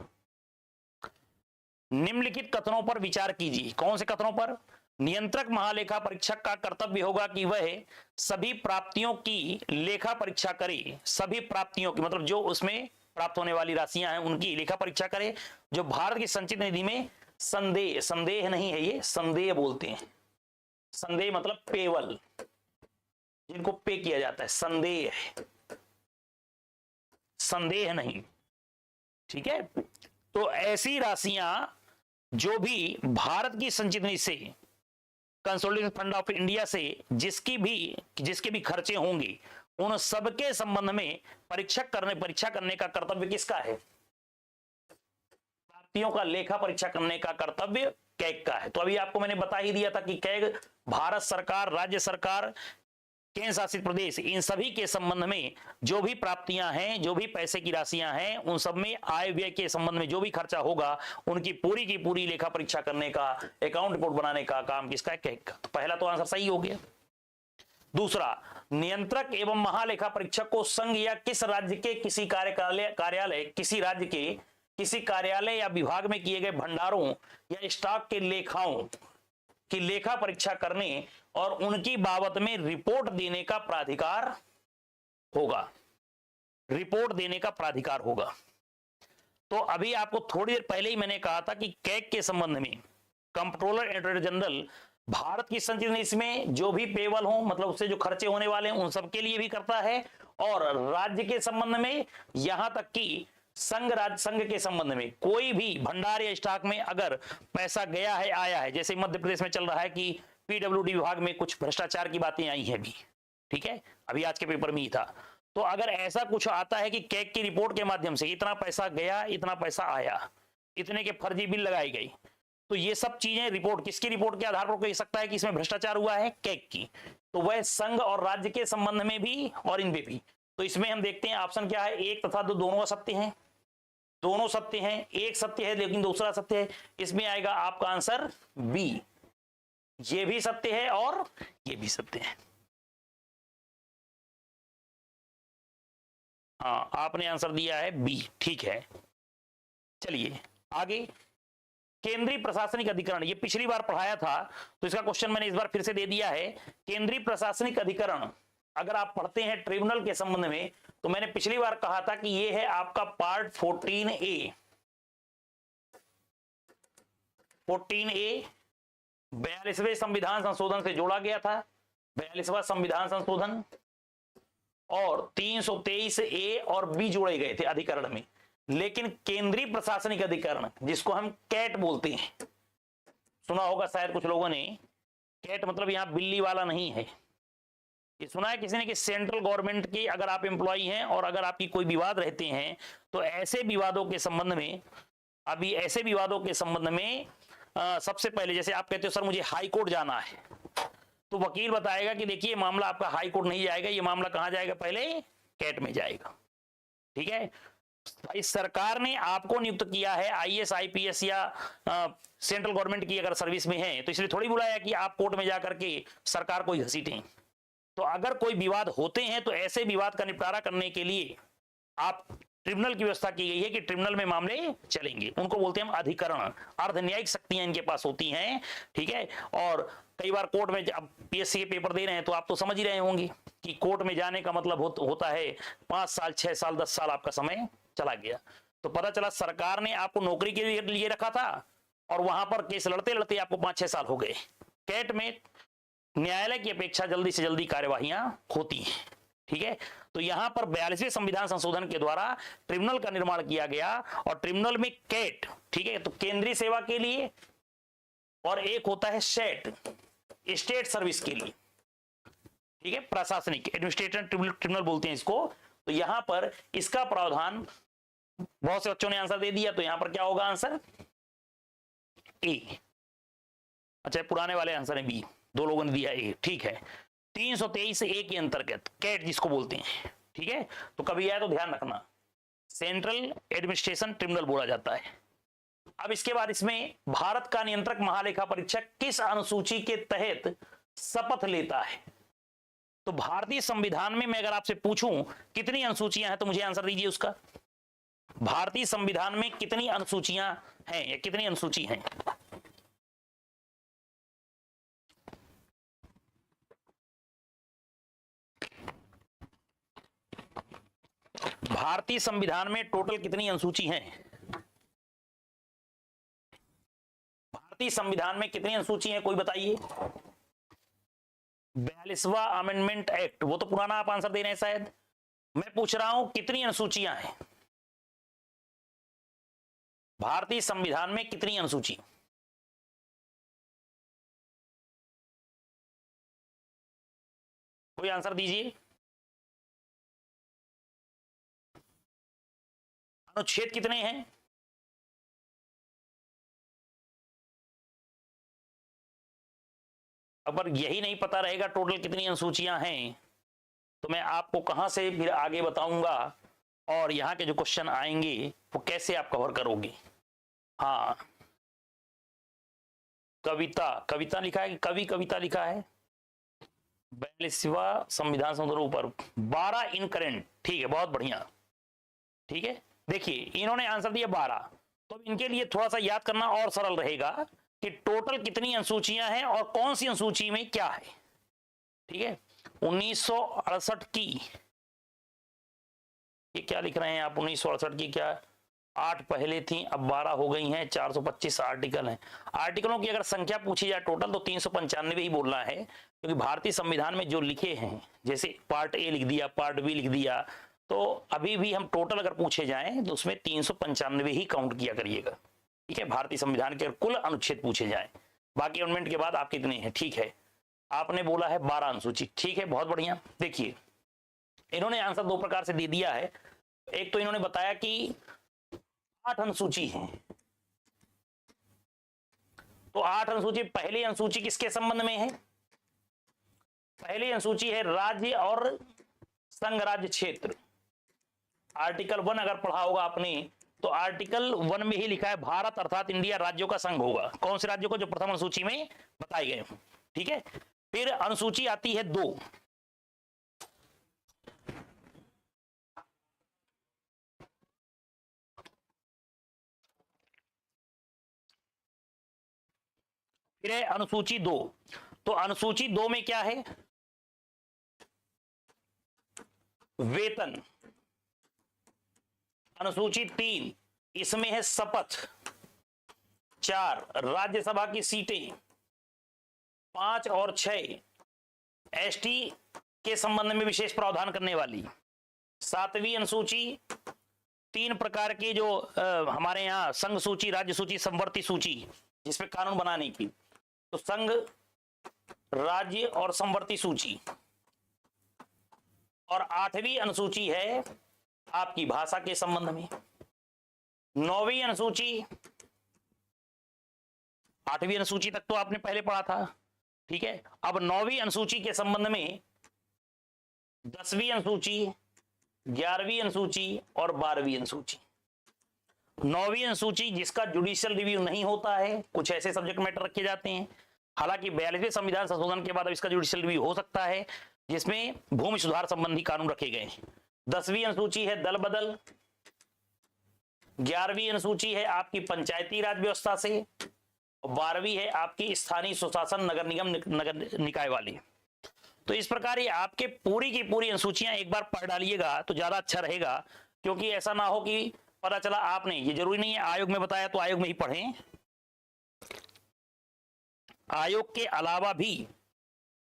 निम्नलिखित कथनों पर विचार कीजिए। कौन से कथनों पर? नियंत्रक महालेखा परीक्षक का कर्तव्य होगा कि वह सभी प्राप्तियों की लेखा परीक्षा करे। सभी प्राप्तियों की मतलब जो उसमें प्राप्त होने वाली राशियां हैं उनकी लेखा परीक्षा करे। जो भारत की संचित निधि में संदेह नहीं है, ये संदेह बोलते हैं। संदेह मतलब पेवल, जिनको पे किया जाता है, संदेह है, संदेह नहीं, ठीक है। तो ऐसी राशियां जो भी भारत की संचित निधि से, कंसोलिडेटेड फंड ऑफ इंडिया से जिसके भी खर्चे होंगे, उन सबके संबंध में परीक्षा करने का कर्तव्य किसका है? प्राप्तियों का लेखा परीक्षा करने का कर्तव्य कैग का है। तो अभी आपको मैंने बता ही दिया था कि कैग भारत सरकार, राज्य सरकार, केंद्र शासित प्रदेश, इन सभी के संबंध में जो भी प्राप्तियां हैं, जो भी पैसे की राशियां हैं, उन सब में आय व्यय के संबंध में जो भी खर्चा होगा, उनकी पूरी की पूरी लेखा परीक्षा करने का, अकाउंट रिपोर्ट बनाने का काम किसका है? कैग का। तो पहला तो आंसर सही हो गया। दूसरा, नियंत्रक एवं महालेखा परीक्षक को संघ या किस राज्य के किसी कार्यालय किसी राज्य के किसी कार्यालय या विभाग में किए गए भंडारों या स्टॉक के लेखाओं की लेखा परीक्षा करने और उनकी बाबत में रिपोर्ट देने का प्राधिकार होगा। रिपोर्ट देने का प्राधिकार होगा। तो अभी आपको थोड़ी देर पहले ही मैंने कहा था कि कैग के संबंध में कंट्रोलर ऑडिटर जनरल भारत की संचित निधि में जो भी पेबल हो, मतलब उससे जो खर्चे होने वाले हैं, उन सब के लिए भी करता है, और राज्य के संबंध में यहां तक कि संघ के संबंध में कोई भी भंडार या स्टॉक में अगर पैसा गया है, आया है, जैसे मध्य प्रदेश में चल रहा है कि पीडब्ल्यूडी विभाग में कुछ भ्रष्टाचार की बातें आई हैं भी, ठीक है, अभी आज के पेपर में ही था। तो अगर ऐसा कुछ आता है कि कैग की रिपोर्ट के माध्यम से इतना पैसा गया, इतना पैसा आया, इतने के फर्जी बिल लगाई गई, तो ये सब चीजें रिपोर्ट किसकी रिपोर्ट के आधार पर कह सकता है कि इसमें भ्रष्टाचार हुआ है? कैग की। तो वह संघ और राज्य के संबंध में भी और इनमें भी। तो इसमें हम देखते हैं ऑप्शन क्या है, एक तथा दो दोनों सत्य हैं, दोनों सत्य हैं, एक सत्य है लेकिन दूसरा सत्य है, इसमें आएगा आपका आंसर बी। ये भी सत्य है और ये भी सत्य है। हाँ, आपने आंसर दिया है बी, ठीक है। चलिए आगे, केंद्रीय प्रशासनिक अधिकरण, ये पिछली बार पढ़ाया था तो इसका क्वेश्चन मैंने इस बार फिर से दे दिया है। केंद्रीय प्रशासनिक अधिकरण अगर आप पढ़ते हैं ट्रिब्यूनल के संबंध में, तो मैंने पिछली बार कहा था कि ये है आपका पार्ट 14A। 14A 42वें संविधान संशोधन से जोड़ा गया था, 42वां संविधान संशोधन, और 323A और B जोड़े गए थे अधिकरण में। लेकिन केंद्रीय प्रशासनिक अधिकरण, जिसको हम कैट बोलते हैं, सुना होगा शायद कुछ लोगों ने, कैट मतलब यहां बिल्ली वाला नहीं है। ये सुना है किसी ने कि सेंट्रल गवर्नमेंट की अगर आप एम्प्लॉई हैं और अगर आपकी कोई विवाद रहते हैं, तो ऐसे विवादों के संबंध में, अभी ऐसे विवादों के संबंध में सबसे पहले, जैसे आप कहते हो सर मुझे हाई कोर्ट जाना है, तो वकील बताएगा कि देखिए मामला आपका हाई कोर्ट नहीं जाएगा, ये मामला कहां जाएगा? पहले कैट में जाएगा, ठीक है। भाई सरकार ने आपको नियुक्त किया है आईएएस आईपीएस या सेंट्रल गवर्नमेंट की अगर सर्विस में है, तो इसलिए थोड़ी बुलाया कि आप कोर्ट में जाकर के सरकार को घसीटें। तो अगर कोई विवाद होते हैं तो ऐसे विवाद का निपटारा करने के लिए आप ट्रिब्यूनल की व्यवस्था की गई है कि ट्रिब्यूनल में मामले चलेंगे। उनको बोलते हैं हम अधिकरण, अर्ध न्यायिक शक्तियां इनके पास होती हैं, ठीक है। और कई बार कोर्ट में, अब पीएससी के पेपर दे रहे हैं तो आप तो समझ ही रहे होंगे कि कोर्ट में जाने का मतलब होता है 5 साल 6 साल 10 साल आपका समय चला गया। तो पता चला सरकार ने आपको नौकरी के लिए रखा था और वहां पर केस लड़ते लड़ते आपको 5-6 साल हो गए। कैट में न्यायालय की अपेक्षा जल्दी से जल्दी कार्यवाहियां होती हैं, ठीक है। तो यहां पर 42वें संविधान संशोधन के द्वारा ट्रिब्यूनल का निर्माण किया गया, और ट्रिब्यूनल में कैट, ठीक है, तो केंद्रीय सेवा के लिए, और एक होता है सेट, स्टेट सर्विस के लिए, ठीक है, प्रशासनिक एडमिनिस्ट्रेटिव ट्रिब्यूनल बोलते हैं इसको। तो यहां पर इसका प्रावधान, बहुत से बच्चों ने आंसर दे दिया, तो यहां पर क्या होगा आंसर? ए। अच्छा, पुराने वाले आंसर है बी, दो लोगों ने दिया ए, ठीक है। 323A के अंतर्गत कैट जिसको बोलते हैं, ठीक है। तो कभी आए तो ध्यान रखना, सेंट्रल एडमिनिस्ट्रेशन ट्रिब्यूनल बोला जाता है। अब इसके बाद इसमें भारत का नियंत्रक महालेखा परीक्षक किस अनुसूची के तहत शपथ लेता है? तो भारतीय संविधान में मैं अगर आपसे पूछूं कितनी अनुसूचियां हैं, तो मुझे आंसर दीजिए उसका। भारतीय संविधान में कितनी अनुसूचियां हैं या कितनी अनुसूची हैं? भारतीय संविधान में टोटल कितनी अनुसूची हैं? भारतीय संविधान में कितनी अनुसूची हैं, कोई बताइए। 42वां अमेंडमेंट एक्ट, वो तो पुराना आप आंसर दे रहे हैं शायद। मैं पूछ रहा हूं कितनी अनुसूचियां हैं भारतीय संविधान में, कितनी अनुसूची? कोई आंसर दीजिए। अनुच्छेद कितने हैं? अगर यही नहीं पता रहेगा टोटल कितनी अनुसूचियां हैं, तो मैं आपको कहां से फिर आगे बताऊंगा, और यहां के जो क्वेश्चन आएंगे वो कैसे आप कवर करोगे। हाँ, कविता, कविता लिखा है कि कवि कविता लिखा है? 42वां संविधान संशोधन ऊपर 12 इनकरेंट, ठीक है, बहुत बढ़िया। ठीक है, देखिए इन्होंने आंसर दिया 12, तो इनके लिए थोड़ा सा याद करना और सरल रहेगा कि टोटल कितनी अनुसूचियां हैं और कौन सी अनुसूची में क्या है। ठीक है, 1968 की, ये क्या लिख रहे हैं आप, 1968 की क्या 8 पहले थी, अब 12 हो गई हैं, 425 आर्टिकल हैं। आर्टिकलों की अगर संख्या पूछी जाए टोटल तो 395 ही बोलना है, क्योंकि भारतीय संविधान में जो लिखे हैं, जैसे पार्ट ए लिख दिया, पार्ट बी लिख दिया, तो अभी भी हम टोटल अगर पूछे जाएं तो उसमें 395 ही काउंट किया करिएगा। ठीक है, भारतीय संविधान के कुल अनुच्छेद पूछे जाए, बाकी अमेंडमेंट के बाद आप कितने हैं। ठीक है, आपने बोला है 12 अनुसूची, ठीक है, बहुत बढ़िया। देखिए इन्होंने आंसर दो प्रकार से दे दिया है। एक तो इन्होंने बताया कि 8 अनुसूची है, तो 8 अनुसूची, पहली अनुसूची किसके संबंध में है? पहली अनुसूची है राज्य और संघ राज्य क्षेत्र। आर्टिकल 1 अगर पढ़ा होगा आपने तो आर्टिकल 1 में ही लिखा है भारत अर्थात इंडिया राज्यों का संघ होगा। कौन से राज्यों को? जो प्रथम अनुसूची में बताए गए। ठीक है, फिर अनुसूची आती है 2, फिर है अनुसूची 2। तो अनुसूची 2 में क्या है? वेतन। अनुसूची 3 इसमें है शपथ। 4 राज्यसभा की सीटें। 5 और 6 एसटी के संबंध में विशेष प्रावधान करने वाली। 7वीं अनुसूची 3 प्रकार के जो हमारे यहाँ संघ सूची, राज्य सूची, संवर्ती सूची, जिसपे कानून बनाने की, तो संघ, राज्य और संवर्ती सूची। और 8वीं अनुसूची है आपकी भाषा के संबंध में। 9वीं अनुसूची, 8वीं अनुसूची तक तो आपने पहले पढ़ा था। ठीक है, अब 9वीं अनुसूची के संबंध में 10वीं अनुसूची, 11वीं अनुसूची और 12वीं अनुसूची। 9वीं अनुसूची जिसका जुडिशियल रिव्यू नहीं होता है, कुछ ऐसे सब्जेक्ट मैटर रखे जाते हैं, हालांकि 42वें संविधान संशोधन के बाद अब इसका जुडिशियल रिव्यू हो सकता है, जिसमें भूमि सुधार संबंधी कानून रखे गए हैं। 10वीं अनुसूची है दल बदल। 11वीं अनुसूची है आपकी पंचायती राज व्यवस्था से। 12वीं है आपकी स्थानीय सुशासन, नगर निगम, नगर निकाय वाली। तो इस प्रकार ये आपके पूरी की पूरी अनुसूचियां एक बार पढ़ डालिएगा तो ज्यादा अच्छा रहेगा, क्योंकि ऐसा ना हो कि पता चला आपने, ये जरूरी नहीं है आयोग में बताया तो आयोग में ही पढ़ें, आयोग के अलावा भी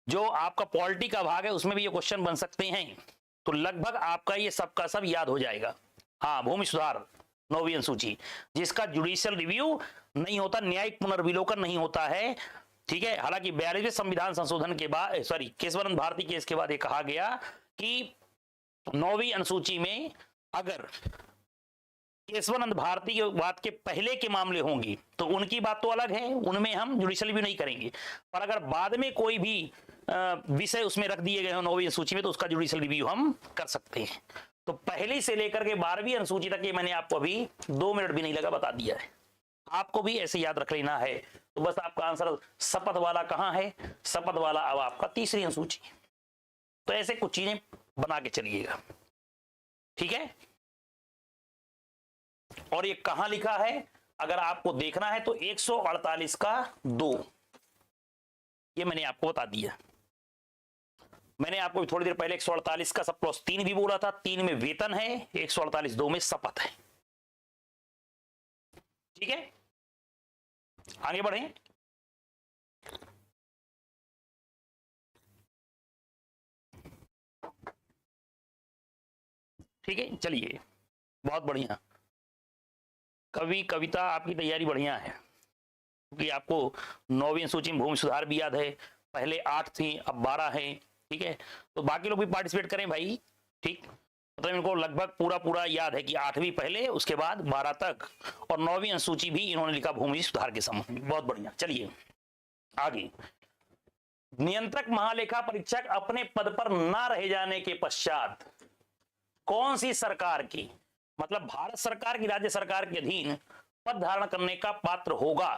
जो आपका पॉलिटी का भाग है उसमें भी ये क्वेश्चन बन सकते हैं, तो लगभग आपका ये सबका सब याद हो जाएगा। हाँ, भूमि सुधार 9वीं अनुसूची जिसका जुडिशियल रिव्यू नहीं होता, न्यायिक पुनर्विलोकन नहीं होता है। ठीक है, हालांकि 42वें संविधान संशोधन के बाद, सॉरी, केशवानंद भारती केस के बाद ये कहा गया कि 9वीं अनुसूची में अगर केशवानंद भारती की बात के पहले के मामले होंगे तो उनकी बात तो अलग है, उनमें हम जुडिशियल रिव्यू नहीं करेंगे, पर अगर बाद में कोई भी विषय उसमें रख दिए गए हो 9वीं अनुसूची में तो उसका जुडिशियल रिव्यू हम कर सकते हैं। तो पहली से लेकर के 12वीं अनुसूची तक ये मैंने आपको अभी 2 मिनट भी नहीं लगा बता दिया है, आपको भी ऐसे याद रख लेना है। तो बस आपका आंसर शपथ वाला कहां है? शपथ वाला अब आपका 3री अनुसूची। तो ऐसे कुछ चीजें बना के चलिएगा। ठीक है, और ये कहां लिखा है अगर आपको देखना है तो 148 का 2, ये मैंने आपको बता दिया। मैंने आपको थोड़ी देर पहले 148 का सब क्लॉज 3 भी बोला था, 3 में वेतन है, 148 2 में शपथ है। ठीक है, आगे बढ़ें। ठीक है, चलिए बहुत बढ़िया। कवि कविता आपकी तैयारी बढ़िया है, क्योंकि आपको 9वीं सूची में भूमि सुधार भी याद है, पहले 8 थी अब 12 है। ठीक है, तो बाकी लोग भी पार्टिसिपेट करें भाई। ठीक, मतलब इनको लगभग पूरा पूरा याद है कि 8वीं पहले, उसके बाद 12 तक, और 9वीं अनुसूची भी इन्होंने लिखा भूमि सुधार के संबंध में। बहुत बढ़िया, चलिए आगे। नियंत्रक महालेखा परीक्षक अपने पद पर ना रह जाने के पश्चात कौन सी सरकार की, मतलब भारत सरकार की, राज्य सरकार के अधीन पद धारण करने का पात्र होगा?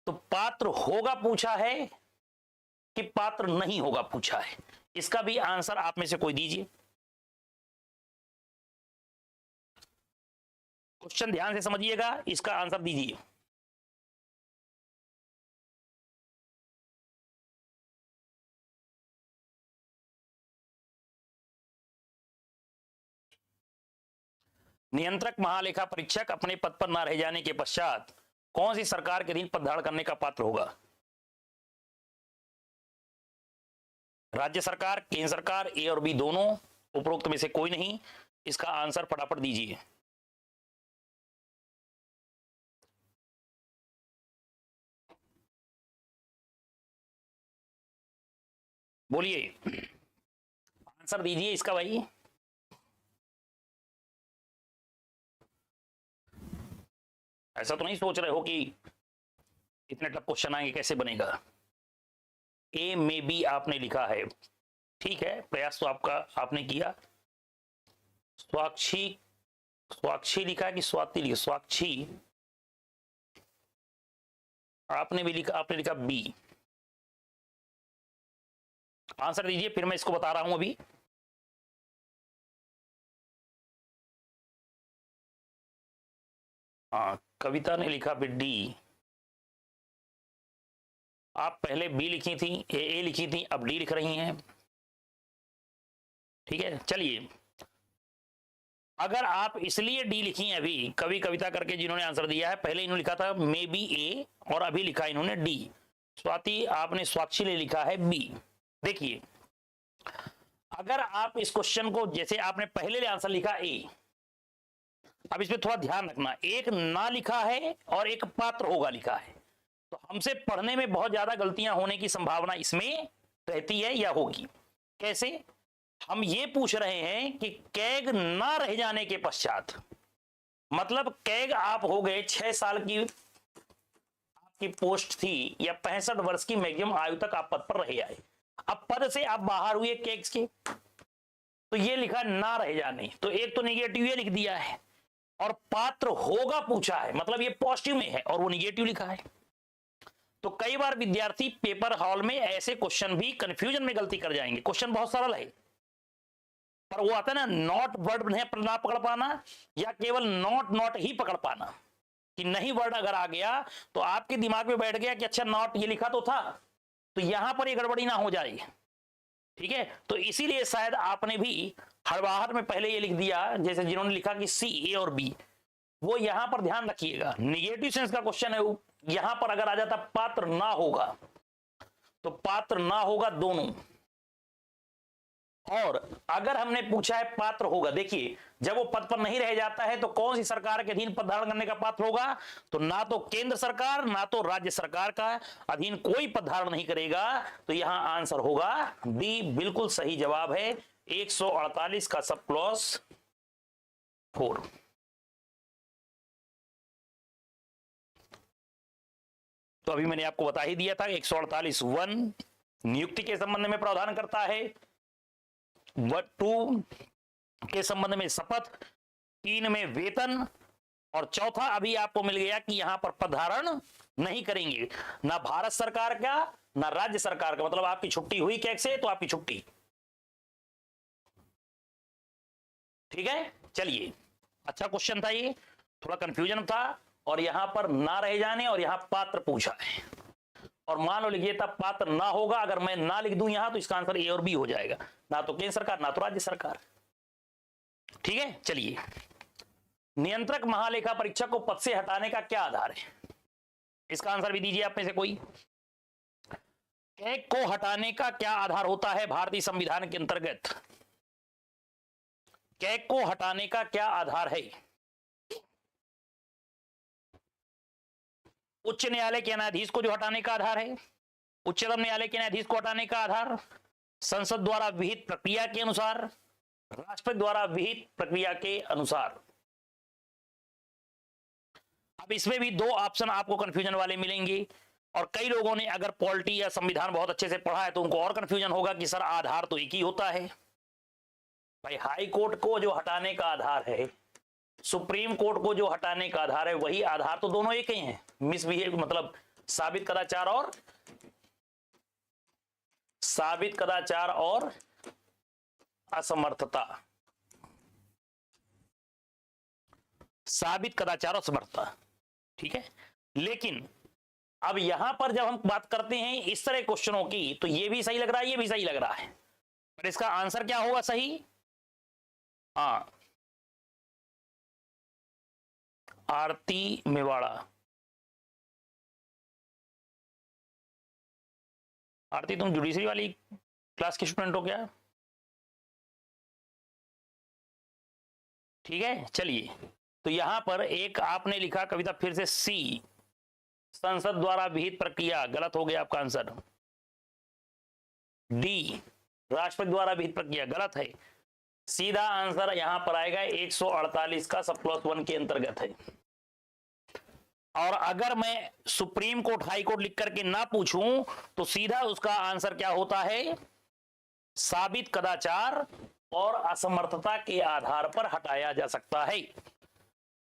तो पात्र होगा पूछा है कि पात्र नहीं होगा पूछा है? इसका भी आंसर आप में से कोई दीजिए। क्वेश्चन ध्यान से समझिएगा, इसका आंसर दीजिए। नियंत्रक महालेखा परीक्षक अपने पद पर न रह जाने के पश्चात कौन सी सरकार के अधीन पद धारण करने का पात्र होगा? राज्य सरकार, केंद्र सरकार, ए और बी दोनों, उपरोक्त में से कोई नहीं? इसका आंसर फटाफट दीजिए। बोलिए, आंसर दीजिए इसका भाई। ऐसा तो नहीं सोच रहे हो कि इतने टफ क्वेश्चन आएंगे कैसे बनेगा? ए में बी आपने लिखा है, ठीक है, प्रयास तो आपका आपने किया। स्वाक्षी, स्वाक्षी लिखा कि स्वाति लिखा? स्वाक्षी आपने भी लिखा, आपने लिखा बी। आंसर दीजिए, फिर मैं इसको बता रहा हूं अभी। हाँ, कविता ने लिखा फिर डी। आप पहले बी लिखी थी, ए लिखी थी, अब डी लिख रही हैं। ठीक है, चलिए। अगर आप इसलिए डी लिखी हैं अभी, कवि कविता करके जिन्होंने आंसर दिया है, पहले इन्होंने लिखा था मे बी ए और अभी लिखा इन्होंने डी। स्वाति आपने स्वाक्षी ने लिखा है बी। देखिए, अगर आप इस क्वेश्चन को, जैसे आपने पहले आंसर लिखा ए, अब इसमें थोड़ा ध्यान रखना, एक ना लिखा है और एक पात्र होगा लिखा है, तो हमसे पढ़ने में बहुत ज्यादा गलतियां होने की संभावना इसमें रहती है या होगी। कैसे? हम ये पूछ रहे हैं कि कैग ना रह जाने के पश्चात, मतलब कैग आप हो गए 6 साल की आपकी पोस्ट थी, या 65 वर्ष की मैक्सिमम आयु तक आप पद पर रहे आए, अब पद से आप बाहर हुए कैग के, तो ये लिखा ना रह जाने, तो एक तो निगेटिव ये लिख दिया है, और पात्र होगा पूछा है, मतलब ये पॉजिटिव में है और वो निगेटिव लिखा है। तो कई बार विद्यार्थी पेपर हॉल में ऐसे क्वेश्चन भी कंफ्यूजन में गलती कर जाएंगे। क्वेश्चन बहुत सरल है, पर वो आता है ना, नॉट वर्ड ना पकड़ पाना, या केवल नॉट नॉट ही पकड़ पाना, कि नहीं वर्ड अगर आ गया तो आपके दिमाग में बैठ गया कि अच्छा नॉट ये लिखा तो था, तो यहां पर ये गड़बड़ी ना हो जाए। ठीक है, तो इसीलिए शायद आपने भी हड़बड़ाहट में पहले ये लिख दिया, जैसे जिन्होंने लिखा कि सी, ए और बी, वो यहां पर ध्यान रखिएगा, निगेटिव सेंस का क्वेश्चन है। यहां पर अगर आ जाता पात्र ना होगा, तो पात्र ना होगा दोनों, और अगर हमने पूछा है पात्र होगा, देखिए जब वो पद पर नहीं रह जाता है तो कौन सी सरकार के अधीन पद धारण करने का पात्र होगा? तो ना तो केंद्र सरकार ना तो राज्य सरकार का अधीन कोई पद धारण नहीं करेगा, तो यहां आंसर होगा डी। बिल्कुल सही जवाब है 148 का सब क्लॉज 4। तो अभी मैंने आपको बता ही दिया था 148 1 नियुक्ति के संबंध में प्रावधान करता है, 2 के संबंध में शपथ, 3 में वेतन, और चौथा अभी आपको मिल गया कि यहां पर पद धारण नहीं करेंगे, ना भारत सरकार का ना राज्य सरकार का, मतलब आपकी छुट्टी हुई कैसे तो आपकी छुट्टी। ठीक है, चलिए, अच्छा क्वेश्चन था ये, थोड़ा कंफ्यूजन था, और यहां पर ना रह जाने और यहां पात्र पूछा है, और मान लो लिखिए तब पात्र ना होगा, अगर मैं ना लिख दूं यहां तो इसका आंसर ए और बी हो जाएगा, ना तो केंद्र सरकार ना तो राज्य सरकार। ठीक है, चलिए। नियंत्रक महालेखा परीक्षक को पद से हटाने का क्या आधार है? इसका आंसर भी दीजिए आप में से कोई। कैग को हटाने का क्या आधार होता है भारतीय संविधान के अंतर्गत? कैग को हटाने का क्या आधार है? उच्च न्यायालय के न्यायाधीश को जो हटाने का आधार है, उच्चतम न्यायालय के न्यायाधीश को हटाने का आधार संसद द्वारा विहित प्रक्रिया के अनुसार, राष्ट्रपति द्वारा विहित प्रक्रिया के अनुसार। अब इसमें भी दो ऑप्शन आपको कंफ्यूजन वाले मिलेंगे, और कई लोगों ने अगर पॉलिटी या संविधान बहुत अच्छे से पढ़ा है तो उनको और कंफ्यूजन होगा कि सर आधार तो एक ही होता है। भाई हाई कोर्ट को जो हटाने का आधार है, सुप्रीम कोर्ट को जो हटाने का आधार है, वही आधार तो दोनों एक ही हैं। मिसबिहेव मतलब साबित कदाचार और असमर्थता, साबित कदाचार और असमर्थता, ठीक है। लेकिन अब यहां पर जब हम बात करते हैं इस तरह क्वेश्चनों की, तो ये भी सही लग रहा है, ये भी सही लग रहा है, पर इसका आंसर क्या होगा सही? हाँ, आरती मेवाड़ा। आरती तुम जुडिशरी वाली क्लास के स्टूडेंट हो क्या? ठीक है, चलिए। तो यहां पर एक आपने लिखा कविता फिर से, सी संसद द्वारा विहित प्रक्रिया, गलत हो गया आपका आंसर। डी राष्ट्रपति द्वारा विहित प्रक्रिया, गलत है। सीधा आंसर यहां पर आएगा 148 का सब क्लॉज 1 के अंतर्गत है। और अगर मैं सुप्रीम कोर्ट हाई कोर्ट लिख करके ना पूछूं तो सीधा उसका आंसर क्या होता है? साबित कदाचार और असमर्थता के आधार पर हटाया जा सकता है।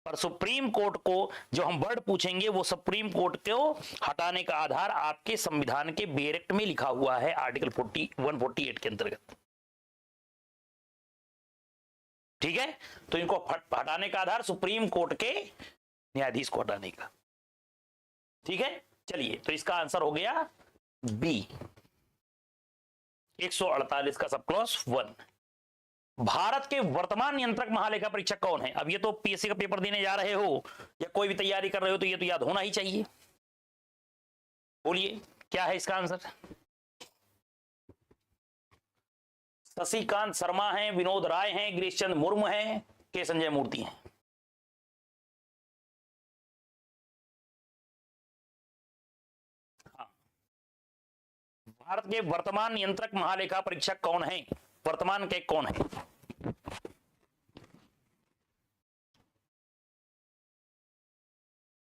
पर सुप्रीम कोर्ट को जो हम वर्ड पूछेंगे वो सुप्रीम कोर्ट को हटाने का आधार आपके संविधान के बेरेक्ट में लिखा हुआ है, आर्टिकल 148 के अंतर्गत। ठीक है, तो इनको हटाने का आधार सुप्रीम कोर्ट के न्यायाधीश को हटाने का। ठीक है, चलिए, तो इसका आंसर हो गया बी, 148 का सब क्लॉज 1। भारत के वर्तमान नियंत्रक महालेखा परीक्षक कौन है? अब ये तो पीएससी का पेपर देने जा रहे हो या कोई भी तैयारी कर रहे हो तो ये तो याद होना ही चाहिए। बोलिए क्या है इसका आंसर? शशिकांत शर्मा हैं, विनोद राय हैं, गिरीश चंद्र मुर्मू हैं, के संजय मूर्ति हैं। हाँ, भारत के वर्तमान नियंत्रक महालेखा परीक्षक कौन है? वर्तमान के कौन है?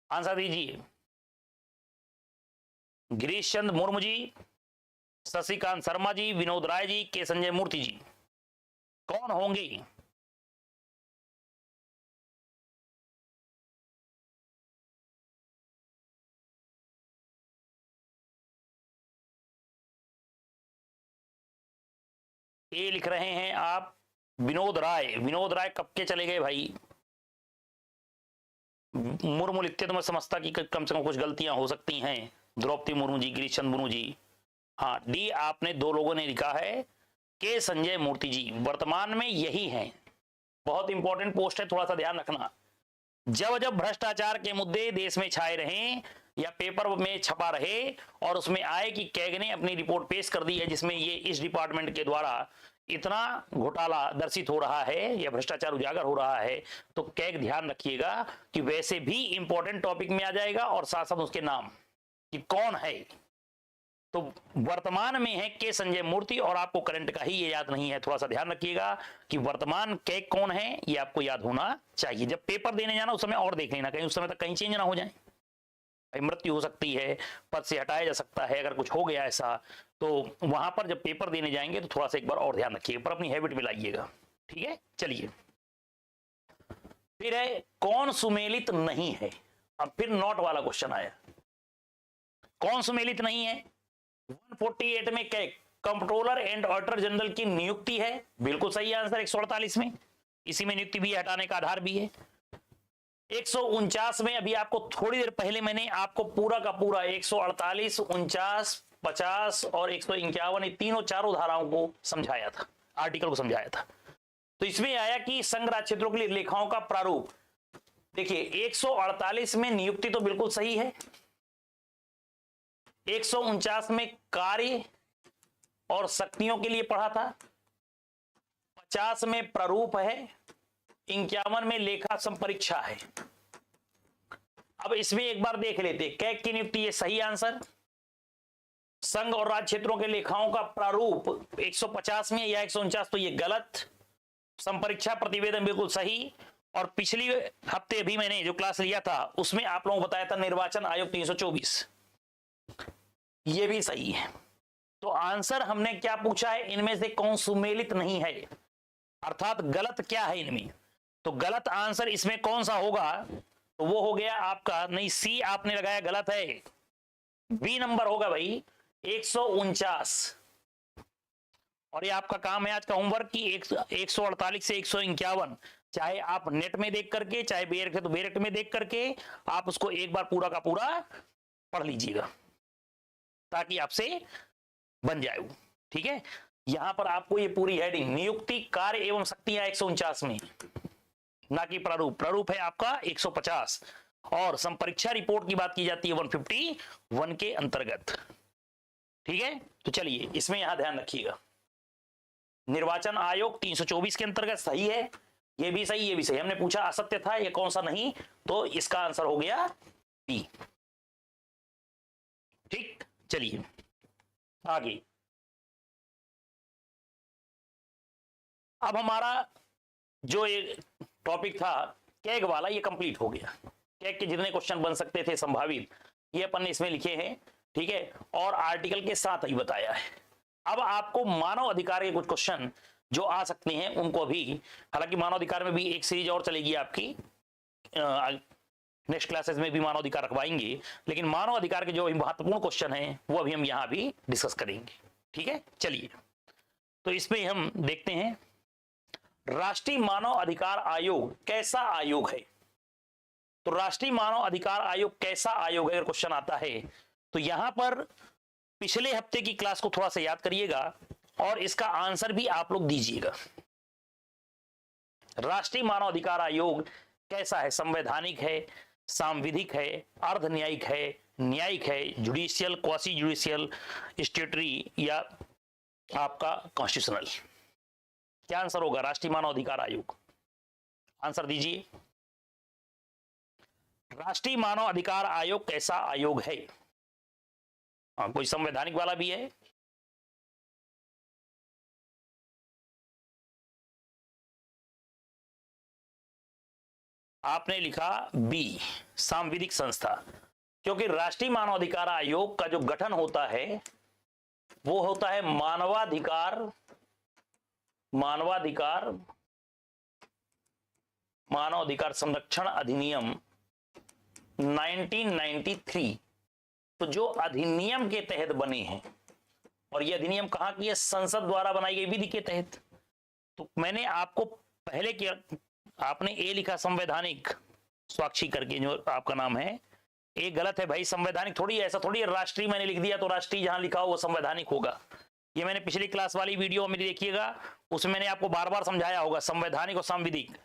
आंसर दीजिए। गिरीश चंद्र मुर्मू जी, शशिकांत शर्मा जी, विनोद राय जी, के संजय मूर्ति जी, कौन होंगे? ये लिख रहे हैं आप विनोद राय। विनोद राय कब के चले गए भाई? मुर्मू लिखते तो मैं समझता कि कम से कम कुछ गलतियां हो सकती हैं। द्रौपदी मुर्मू जी, गिरीश चंद्र मुर्मू जी। हाँ, डी आपने दो लोगों ने लिखा है, के संजय मूर्ति जी वर्तमान में यही हैं। बहुत इंपॉर्टेंट पोस्ट है, थोड़ा सा ध्यान रखना। जब जब भ्रष्टाचार के मुद्दे देश में छाए रहें या पेपर में छपा रहे और उसमें आए कि कैग ने अपनी रिपोर्ट पेश कर दी है जिसमें ये इस डिपार्टमेंट के द्वारा इतना घोटाला दर्शित हो रहा है या भ्रष्टाचार उजागर हो रहा है, तो कैग ध्यान रखिएगा कि वैसे भी इंपॉर्टेंट टॉपिक में आ जाएगा और साथ साथ उसके नाम कि कौन है। तो वर्तमान में है के संजय मूर्ति, और आपको करंट का ही ये याद नहीं है, थोड़ा सा ध्यान रखिएगा कि वर्तमान कैग कौन है ये आपको याद होना चाहिए। जब पेपर देने जाना उस समय और देख लेना, कहीं उस समय तक कहीं चेंज ना हो जाए। मृत्यु हो सकती है, पद से हटाया जा सकता है, अगर कुछ हो गया ऐसा तो वहां पर जब पेपर देने जाएंगे तो थोड़ा सा एक बार और ध्यान रखिएगा, पर अपनी हैबिट में लाइएगा। ठीक है, चलिए। फिर है कौन सुमेलित नहीं है? अब फिर नॉट वाला क्वेश्चन आया, कौन सुमेलित नहीं है? 148 में CAG controller and auditor general की नियुक्ति है, बिल्कुल सही आंसर। 148 में इसी में नियुक्ति भी है, हटाने का आधार भी है। 149 में अभी आपको थोड़ी देर पहले मैंने आपको पूरा का पूरा 148, 49, 50 और 151 तीनों चारों धाराओं को समझाया था, आर्टिकल को समझाया था। तो इसमें आया कि संघ राज्य क्षेत्रों के लिए लेखाओं का प्रारूप। देखिए 148 में नियुक्ति तो बिल्कुल सही है, 149 में कार्य और शक्तियों के लिए पढ़ा था, 50 में प्रारूप है, 51 में लेखा संपरीक्षा है। अब इसमें एक बार देख लेते, कैग की नियुक्ति, ये सही आंसर। संघ और राज्य क्षेत्रों के लेखाओं का प्रारूप 150 में या 149, तो ये गलत। संपरीक्षा प्रतिवेदन बिल्कुल सही। और पिछली हफ्ते भी मैंने जो क्लास लिया था उसमें आप लोगों को बताया था निर्वाचन आयोग 324, ये भी सही है। तो आंसर हमने क्या पूछा है, इनमें से कौन सुमेलित नहीं है, अर्थात गलत क्या है इनमें। तो गलत आंसर इसमें कौन सा होगा, तो वो हो गया आपका, नहीं सी आपने लगाया, गलत है। बी नंबर होगा भाई 149। और ये आपका काम है आज का होमवर्क की 148 से 151, चाहे आप नेट में देख करके, चाहे बेरक है तो बेरक में देख करके आप उसको एक बार पूरा का पूरा पढ़ लीजिएगा ताकि आपसे बन जाए वो। ठीक है, यहां पर आपको ये पूरी हेडिंग, नियुक्ति कार्य एवं शक्तियां 149 में, ना कि प्रारूप। प्रारूप है आपका 150 और संपरीक्षा रिपोर्ट की बात की जाती है 151 के अंतर्गत। ठीक है, तो चलिए इसमें यहां ध्यान रखिएगा, निर्वाचन आयोग 324 के अंतर्गत सही है, ये भी सही, ये भी सही। हमने पूछा असत्य था, ये कौन सा नहीं, तो इसका आंसर हो गया बी। ठीक, चलिए आगे। अब हमारा जो ये टॉपिक था कैग वाला, ये कंप्लीट हो गया। कैग के जितने क्वेश्चन बन सकते थे संभावित, ये अपन ने इसमें लिखे हैं। ठीक है, और आर्टिकल के साथ ही बताया है। अब आपको मानव अधिकार के कुछ क्वेश्चन जो आ सकते हैं उनको भी, हालांकि मानव अधिकार में भी एक सीरीज और चलेगी आपकी, नेक्स्ट क्लासेस में भी मानव अधिकार रखवाएंगे, लेकिन मानव अधिकार के जो महत्वपूर्ण क्वेश्चन हैं वो अभी हम यहां भी डिस्कस करेंगे। ठीक है, चलिए तो इसमें हम देखते हैं, राष्ट्रीय मानव अधिकार आयोग कैसा आयोग है। तो राष्ट्रीय मानव अधिकार आयोग कैसा आयोग है, अगर क्वेश्चन आता है तो यहां पर पिछले हफ्ते की क्लास को थोड़ा सा याद करिएगा और इसका आंसर भी आप लोग दीजिएगा। राष्ट्रीय मानव अधिकार आयोग कैसा है, संवैधानिक है, सांविधिक है, अर्ध न्यायिक है, न्यायिक है, जुडिशियल, क्वासी जुडिशियल, स्टेटरी या आपका कॉन्स्टिट्यूशनल। क्या आंसर होगा राष्ट्रीय मानव अधिकार आयोग, आंसर दीजिए। राष्ट्रीय मानव अधिकार आयोग कैसा आयोग है? कोई संवैधानिक वाला भी है? आपने लिखा बी, सांविधिक संस्था, क्योंकि राष्ट्रीय मानवाधिकार आयोग का जो गठन होता है वो होता है मानवाधिकार संरक्षण अधिनियम 1993। तो जो अधिनियम के तहत बने हैं, और ये अधिनियम कहां की है, संसद द्वारा बनाई गई विधि के तहत। तो मैंने आपको पहले किया, आपने ए लिखा संवैधानिक, स्वाक्षी करके जो आपका नाम है, ए गलत है भाई, संवैधानिक थोड़ी है, ऐसा थोड़ी है राष्ट्रीय मैंने लिख दिया तो राष्ट्रीय जहां लिखा हो वो संवैधानिक होगा। ये मैंने पिछली क्लास वाली वीडियो में देखिएगा, उसमें मैंने आपको बार बार समझाया होगा संवैधानिक और संविधिक।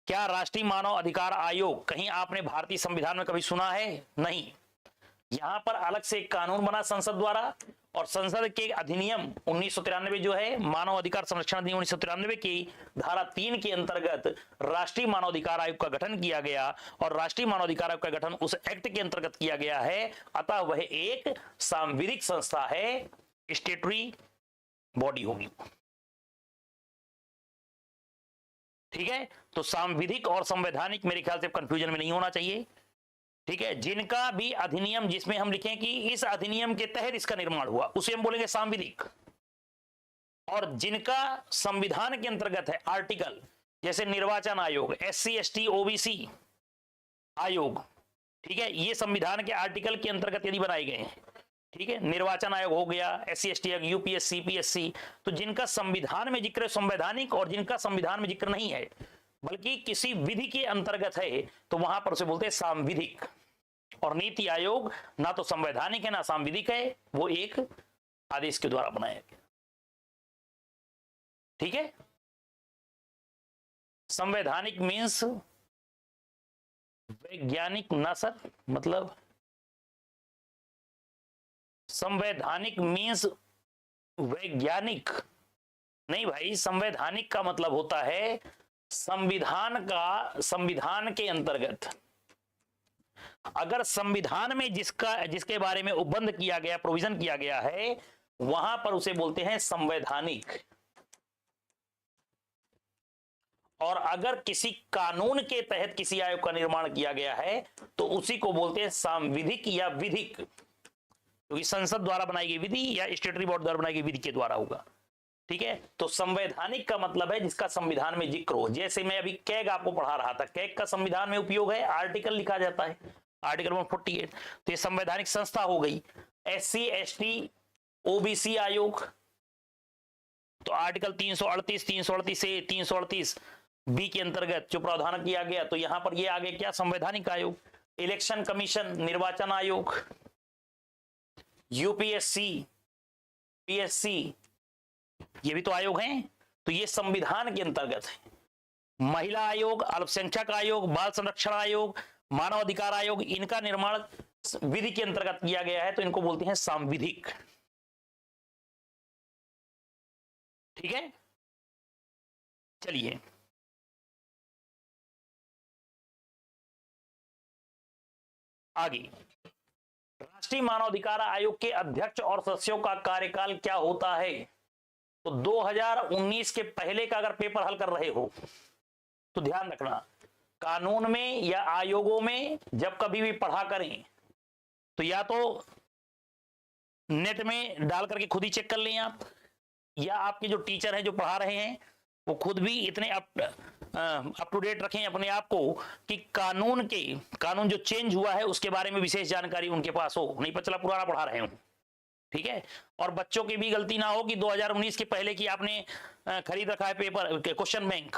क्या राष्ट्रीय मानव अधिकार आयोग कहीं आपने भारतीय संविधान में कभी सुना है? नहीं। यहां पर अलग से एक कानून बना संसद द्वारा, और संसद के अधिनियम 1993 जो है, मानव अधिकार संरक्षण अधिनियम 1993 की धारा 3 के अंतर्गत राष्ट्रीय मानव अधिकार आयोग का गठन किया गया, और राष्ट्रीय मानव अधिकार आयोग का गठन उस एक्ट के अंतर्गत किया गया है। अतः वह एक सांविधिक संस्था है, स्टेटरी बॉडी होगी। ठीक है, तो सांविधिक और संवैधानिक मेरे ख्याल से कंफ्यूजन में नहीं होना चाहिए। ठीक है, जिनका भी अधिनियम, जिसमें हम लिखें कि इस अधिनियम के तहत इसका निर्माण हुआ, उसे हम बोलेंगे सांविधिक। और जिनका संविधान के अंतर्गत है आर्टिकल, जैसे निर्वाचन आयोग, SC ST OBC आयोग, ठीक है, ये संविधान के आर्टिकल के अंतर्गत यदि बनाए गए हैं, ठीक है, निर्वाचन आयोग हो गया, SC ST आयोग, UPSC PSC, तो जिनका संविधान में जिक्र संवैधानिक, और जिनका संविधान में जिक्र नहीं है बल्कि किसी विधि के अंतर्गत है, तो वहां पर उसे बोलते हैं सांविधिक। और नीति आयोग ना तो संवैधानिक है ना सांविधिक है, वो एक आदेश के द्वारा बनाया गया। ठीक है, संवैधानिक मीन्स वैज्ञानिक ना सर, मतलब संवैधानिक मीन्स वैज्ञानिक, नहीं भाई, संवैधानिक का मतलब होता है संविधान के अंतर्गत अगर संविधान में जिसके बारे में उपबंध किया गया, प्रोविजन किया गया है, वहां पर उसे बोलते हैं संवैधानिक। और अगर किसी कानून के तहत किसी आयोग का निर्माण किया गया है तो उसी को बोलते हैं सांविधिक या विधिक, क्योंकि संसद द्वारा बनाई गई विधि या स्टेटरी बोर्ड द्वारा बनाई गई विधि के द्वारा होगा। ठीक है, तो संवैधानिक का मतलब है जिसका संविधान में जिक्र हो। जैसे मैं अभी कैग आपको पढ़ा रहा था, कैग का संविधान में उपयोग है, आर्टिकल लिखा जाता है, आर्टिकल 148, तो ये संवैधानिक संस्था हो गई। SC ST OBC आयोग, तो आर्टिकल 338 से 338 बी के अंतर्गत जो प्रावधान किया गया, तो यहां पर ये आगे क्या, संवैधानिक आयोग। इलेक्शन कमीशन, निर्वाचन आयोग, UPSC PSC, ये भी तो आयोग हैं, तो ये संविधान के अंतर्गत है। महिला आयोग, अल्पसंख्यक आयोग, बाल संरक्षण आयोग, मानव अधिकार आयोग, इनका निर्माण विधि के अंतर्गत किया गया है, तो इनको बोलते हैं सांविधिक। ठीक है, चलिए आगे। राष्ट्रीय मानवाधिकार आयोग के अध्यक्ष और सदस्यों का कार्यकाल क्या होता है? तो 2019 के पहले का अगर पेपर हल कर रहे हो तो ध्यान रखना, कानून में या आयोगों में जब कभी भी पढ़ा करें तो या तो नेट में डाल करके खुद ही चेक कर लें आप, या आपके जो टीचर हैं जो पढ़ा रहे हैं वो खुद भी इतने अप टू डेट रखें अपने आप को कि कानून जो चेंज हुआ है उसके बारे में विशेष जानकारी उनके पास हो, नहीं पता चला पुराना पढ़ा रहे हो। ठीक है, और बच्चों की भी गलती ना हो कि 2019 के पहले की आपने खरीद रखा है पेपर क्वेश्चन बैंक,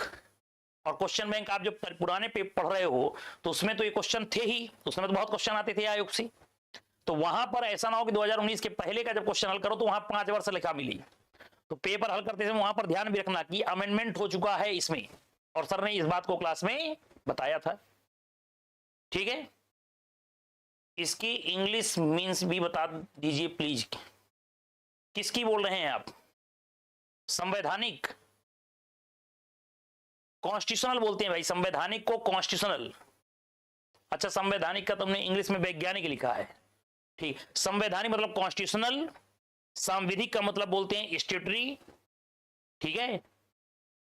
और क्वेश्चन बैंक आप जब पुराने पेपर पढ़ रहे हो तो उसमें तो ये क्वेश्चन थे ही, उसमें तो बहुत क्वेश्चन आते थे आयोग से, तो वहां पर ऐसा ना हो कि 2019 के पहले का जब क्वेश्चन हल करो तो वहां 5 वर्ष लिखा मिली। तो पेपर हल करते समय वहां पर ध्यान भी रखना कि अमेंडमेंट हो चुका है इसमें, और सर ने इस बात को क्लास में बताया था। ठीक है, इसकी इंग्लिश मीन्स भी बता दीजिए प्लीज। किसकी बोल रहे हैं आप? संवैधानिक, कॉन्स्टिट्यूशनल बोलते हैं भाई, संवैधानिक को कॉन्स्टिट्यूशनल। अच्छा, संवैधानिक का तुमने इंग्लिश में वैज्ञानिक लिखा है, ठीक। संवैधानिक मतलब कॉन्स्टिट्यूशनल, सांविधिक का मतलब बोलते हैं स्टेटरी, ठीक है।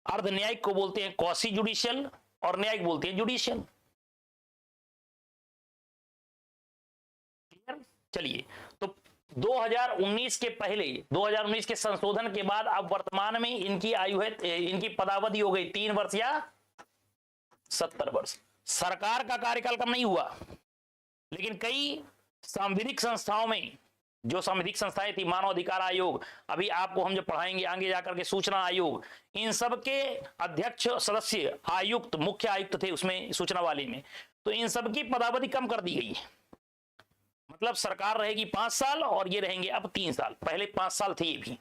अर्ध न्यायिक को बोलते हैं क्वासी जुडिशियल, और न्यायिक बोलते हैं जुडिशियल। चलिए, तो 2019 के पहले, 2019 के संशोधन के बाद अब वर्तमान में इनकी आयु है, इनकी पदावधि हो गई 3 वर्ष या 70 वर्ष। सरकार का कार्यकाल कम नहीं हुआ, लेकिन कई सांविधिक संस्थाओं में, जो सांविधिक संस्थाएं थी, मानव अधिकार आयोग, अभी आपको हम जब पढ़ाएंगे आगे जाकर के सूचना आयोग, इन सब के अध्यक्ष सदस्य आयुक्त, मुख्य आयुक्त थे उसमें, सूचना वाले में, तो इन सब की पदावधि कम कर दी गई है। मतलब सरकार रहेगी 5 साल और ये रहेंगे अब 3 साल, पहले 5 साल थे ये भी।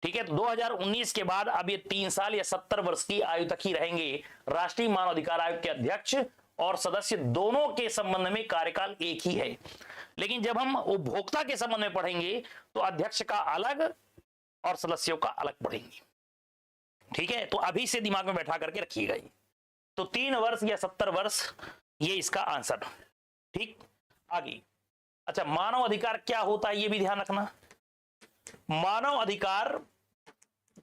ठीक है, तो 2019 के बाद अब ये 3 साल या 70 वर्ष की आयु तक ही रहेंगे। राष्ट्रीय मानवाधिकार आयोग के अध्यक्ष और सदस्य दोनों के संबंध में कार्यकाल एक ही है, लेकिन जब हम उपभोक्ता के संबंध में पढ़ेंगे तो अध्यक्ष का अलग और सदस्यों का अलग पढ़ेंगे। ठीक है, तो अभी से दिमाग में बैठा करके रखिएगा। तो 3 वर्ष या 70 वर्ष, ये इसका आंसर। ठीक, आगे। अच्छा, मानव अधिकार क्या होता है ये भी ध्यान रखना। मानव अधिकार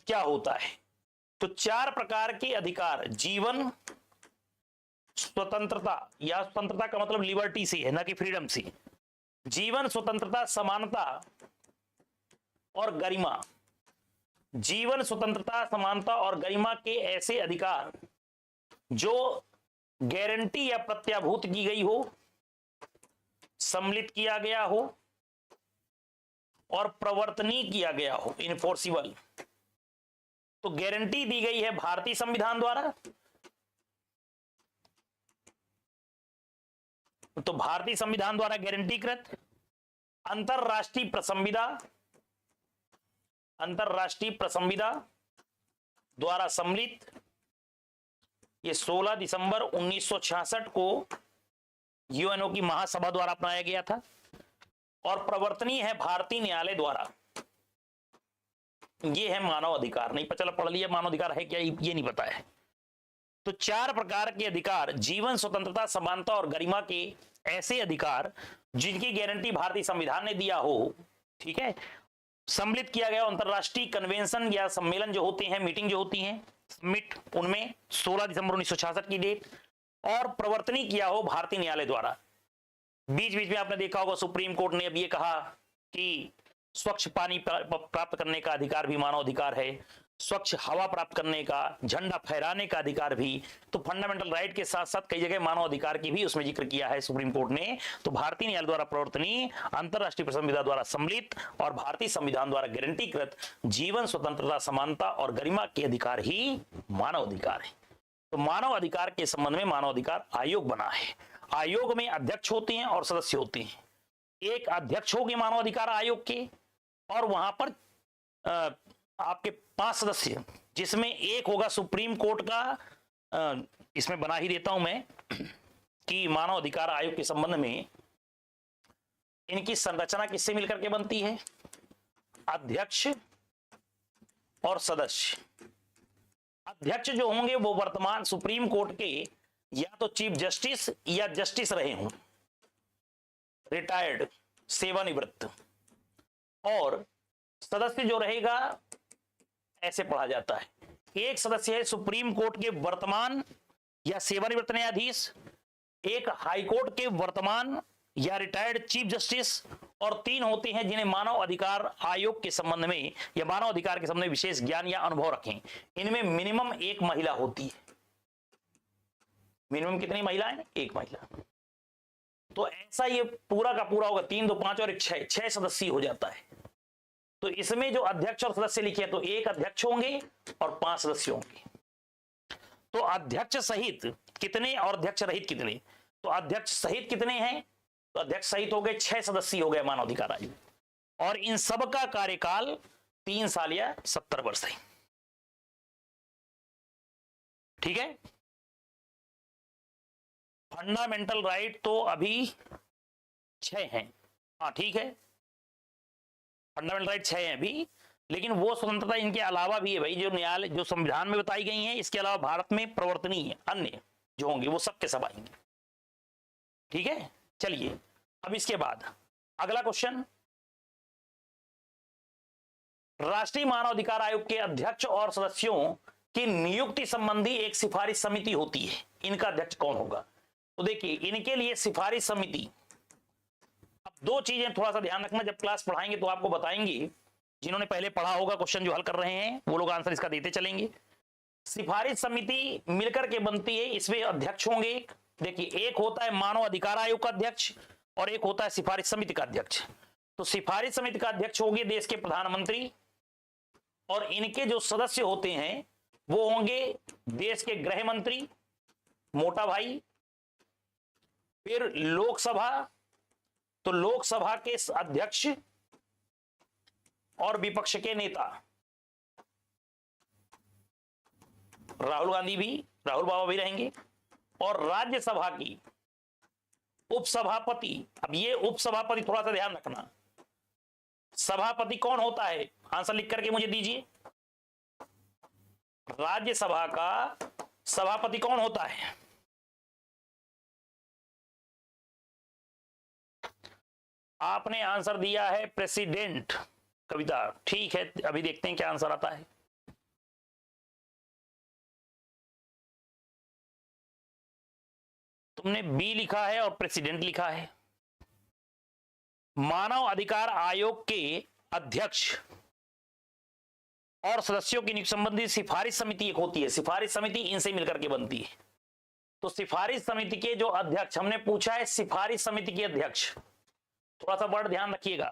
क्या होता है? तो 4 प्रकार के अधिकार, जीवन, स्वतंत्रता, या स्वतंत्रता का मतलब लिबर्टी से है, ना कि फ्रीडम से। जीवन, स्वतंत्रता, समानता और गरिमा। जीवन, स्वतंत्रता, समानता और गरिमा के ऐसे अधिकार जो गारंटी या प्रत्याभूत की गई हो, सम्मिलित किया गया हो और प्रवर्तनीय किया गया हो, इनफोर्सिबल। तो गारंटी दी गई है भारतीय संविधान द्वारा, तो भारतीय संविधान द्वारा गारंटीकृत। अंतरराष्ट्रीय प्रसंविदा द्वारा सम्मिलित, ये 16 दिसंबर 1966 को यूएनओ की महासभा द्वारा अपनाया गया था। और प्रवर्तनीय है भारतीय न्यायालय द्वारा। ये है मानव अधिकार। नहीं पता चला, पढ़ लिया मानव अधिकार है क्या ये नहीं पता है। तो 4 प्रकार के अधिकार, जीवन, स्वतंत्रता, समानता और गरिमा के ऐसे अधिकार जिनकी गारंटी भारतीय संविधान ने दिया हो, ठीक है, सम्मिलित किया गया अंतरराष्ट्रीय कन्वेंशन या सम्मेलन जो होते हैं, मीटिंग जो होती है समिट, उनमें 16 दिसंबर 1966 की डेट, और प्रवर्तनी किया हो भारतीय न्यायालय द्वारा। बीच बीच में आपने देखा होगा सुप्रीम कोर्ट ने अब ये कहा कि स्वच्छ पानी प्राप्त करने का अधिकार भी मानव अधिकार है, स्वच्छ हवा प्राप्त करने का, झंडा फहराने का अधिकार भी। तो फंडामेंटल राइट के साथ साथ कई जगह मानव अधिकार की भी उसमें जिक्र किया है सुप्रीम कोर्ट ने। तो भारतीय न्यायालय द्वारा प्रवर्तनी, अंतरराष्ट्रीय संविधान द्वारा सम्मिलित और भारतीय संविधान द्वारा गारंटीकृत जीवन, स्वतंत्रता, समानता और गरिमा के अधिकार ही मानव अधिकार है। तो मानव अधिकार के संबंध में मानव अधिकार आयोग बना है। आयोग में अध्यक्ष होते हैं और सदस्य होते हैं। एक अध्यक्ष होंगे मानव अधिकार आयोग के, और वहां पर आपके 5 सदस्य, जिसमें एक होगा सुप्रीम कोर्ट का। इसमें बना ही देता हूं मैं कि मानव अधिकार आयोग के संबंध में इनकी संरचना किससे मिलकर के बनती है, अध्यक्ष और सदस्य। अध्यक्ष जो होंगे वो वर्तमान सुप्रीम कोर्ट के या तो चीफ जस्टिस या जस्टिस रहे हों, रिटायर्ड, सेवानिवृत्त। और सदस्य जो रहेगा ऐसे पढ़ा जाता है, एक सदस्य है सुप्रीम कोर्ट के वर्तमान या सेवानिवृत्त न्यायाधीश, एक हाई कोर्ट के वर्तमान या रिटायर्ड चीफ जस्टिस, और 3 होते हैं जिन्हें मानव अधिकार आयोग के संबंध में या मानव अधिकार के संबंध में विशेष ज्ञान या अनुभव रखें। इनमें मिनिमम 1 महिला होती है। मिनिमम कितनी महिलाएं? 1 महिला। तो ऐसा ये पूरा का पूरा होगा, 3 2 5 और 1 6 सदस्य हो जाता है। तो इसमें जो अध्यक्ष और सदस्य लिखे हैं, तो 1 अध्यक्ष होंगे और 5 सदस्य होंगे। तो अध्यक्ष सहित कितने और अध्यक्ष रहित कितने? तो अध्यक्ष सहित कितने हैं? तो अध्यक्ष सहित हो गए 6 सदस्य हो गए मानव अधिकार आयोग, और इन सब का कार्यकाल 3 साल या 70 वर्ष है। ठीक है। फंडामेंटल राइट तो अभी 6 हैं। हाँ ठीक है, फंडामेंटल राइट 6 हैं अभी, लेकिन वो स्वतंत्रता इनके अलावा भी है भाई, जो न्यायालय जो संविधान में बताई गई हैं, इसके अलावा भारत में प्रवर्तनीय अन्य जो होंगे वो सब के सब आएंगे। ठीक है, चलिए अब इसके बाद अगला क्वेश्चन, राष्ट्रीय मानव अधिकार आयोग के अध्यक्ष और सदस्यों की नियुक्ति संबंधी एक सिफारिश समिति होती है। इनका अध्यक्ष कौन होगा? तो देखिए, इनके लिए सिफारिश समिति, अब 2 चीजें थोड़ा सा ध्यान रखना, जब क्लास पढ़ाएंगे तो आपको बताएंगे। जिन्होंने पहले पढ़ा होगा क्वेश्चन जो हल कर रहे हैं वो लोग आंसर इसका देते चलेंगे। सिफारिश समिति मिलकर के बनती है, इसमें अध्यक्ष होंगे। देखिए, एक होता है मानव अधिकार आयोग का अध्यक्ष और एक होता है सिफारिश समिति का अध्यक्ष। तो सिफारिश समिति का अध्यक्ष होंगे देश के प्रधानमंत्री, और इनके जो सदस्य होते हैं वो होंगे देश के गृह मंत्री, मोटा भाई। फिर लोकसभा, तो लोकसभा के अध्यक्ष और विपक्ष के नेता, राहुल गांधी भी, राहुल बाबा भी रहेंगे, और राज्यसभा की उपसभापति। अब ये उपसभापति थोड़ा सा ध्यान रखना, सभापति कौन होता है? आंसर लिख करके मुझे दीजिए। राज्यसभा का सभापति कौन होता है? आपने आंसर दिया है प्रेसिडेंट कविता। ठीक है, अभी देखते हैं क्या आंसर आता है। तुमने बी लिखा है और प्रेसिडेंट लिखा है। मानव अधिकार आयोग के अध्यक्ष और सदस्यों की नियुक्ति संबंधी सिफारिश समिति एक होती है। सिफारिश समिति इनसे मिलकर के बनती है। तो सिफारिश समिति के जो अध्यक्ष, हमने पूछा है सिफारिश समिति के अध्यक्ष, थोड़ा सा वर्ड ध्यान रखिएगा,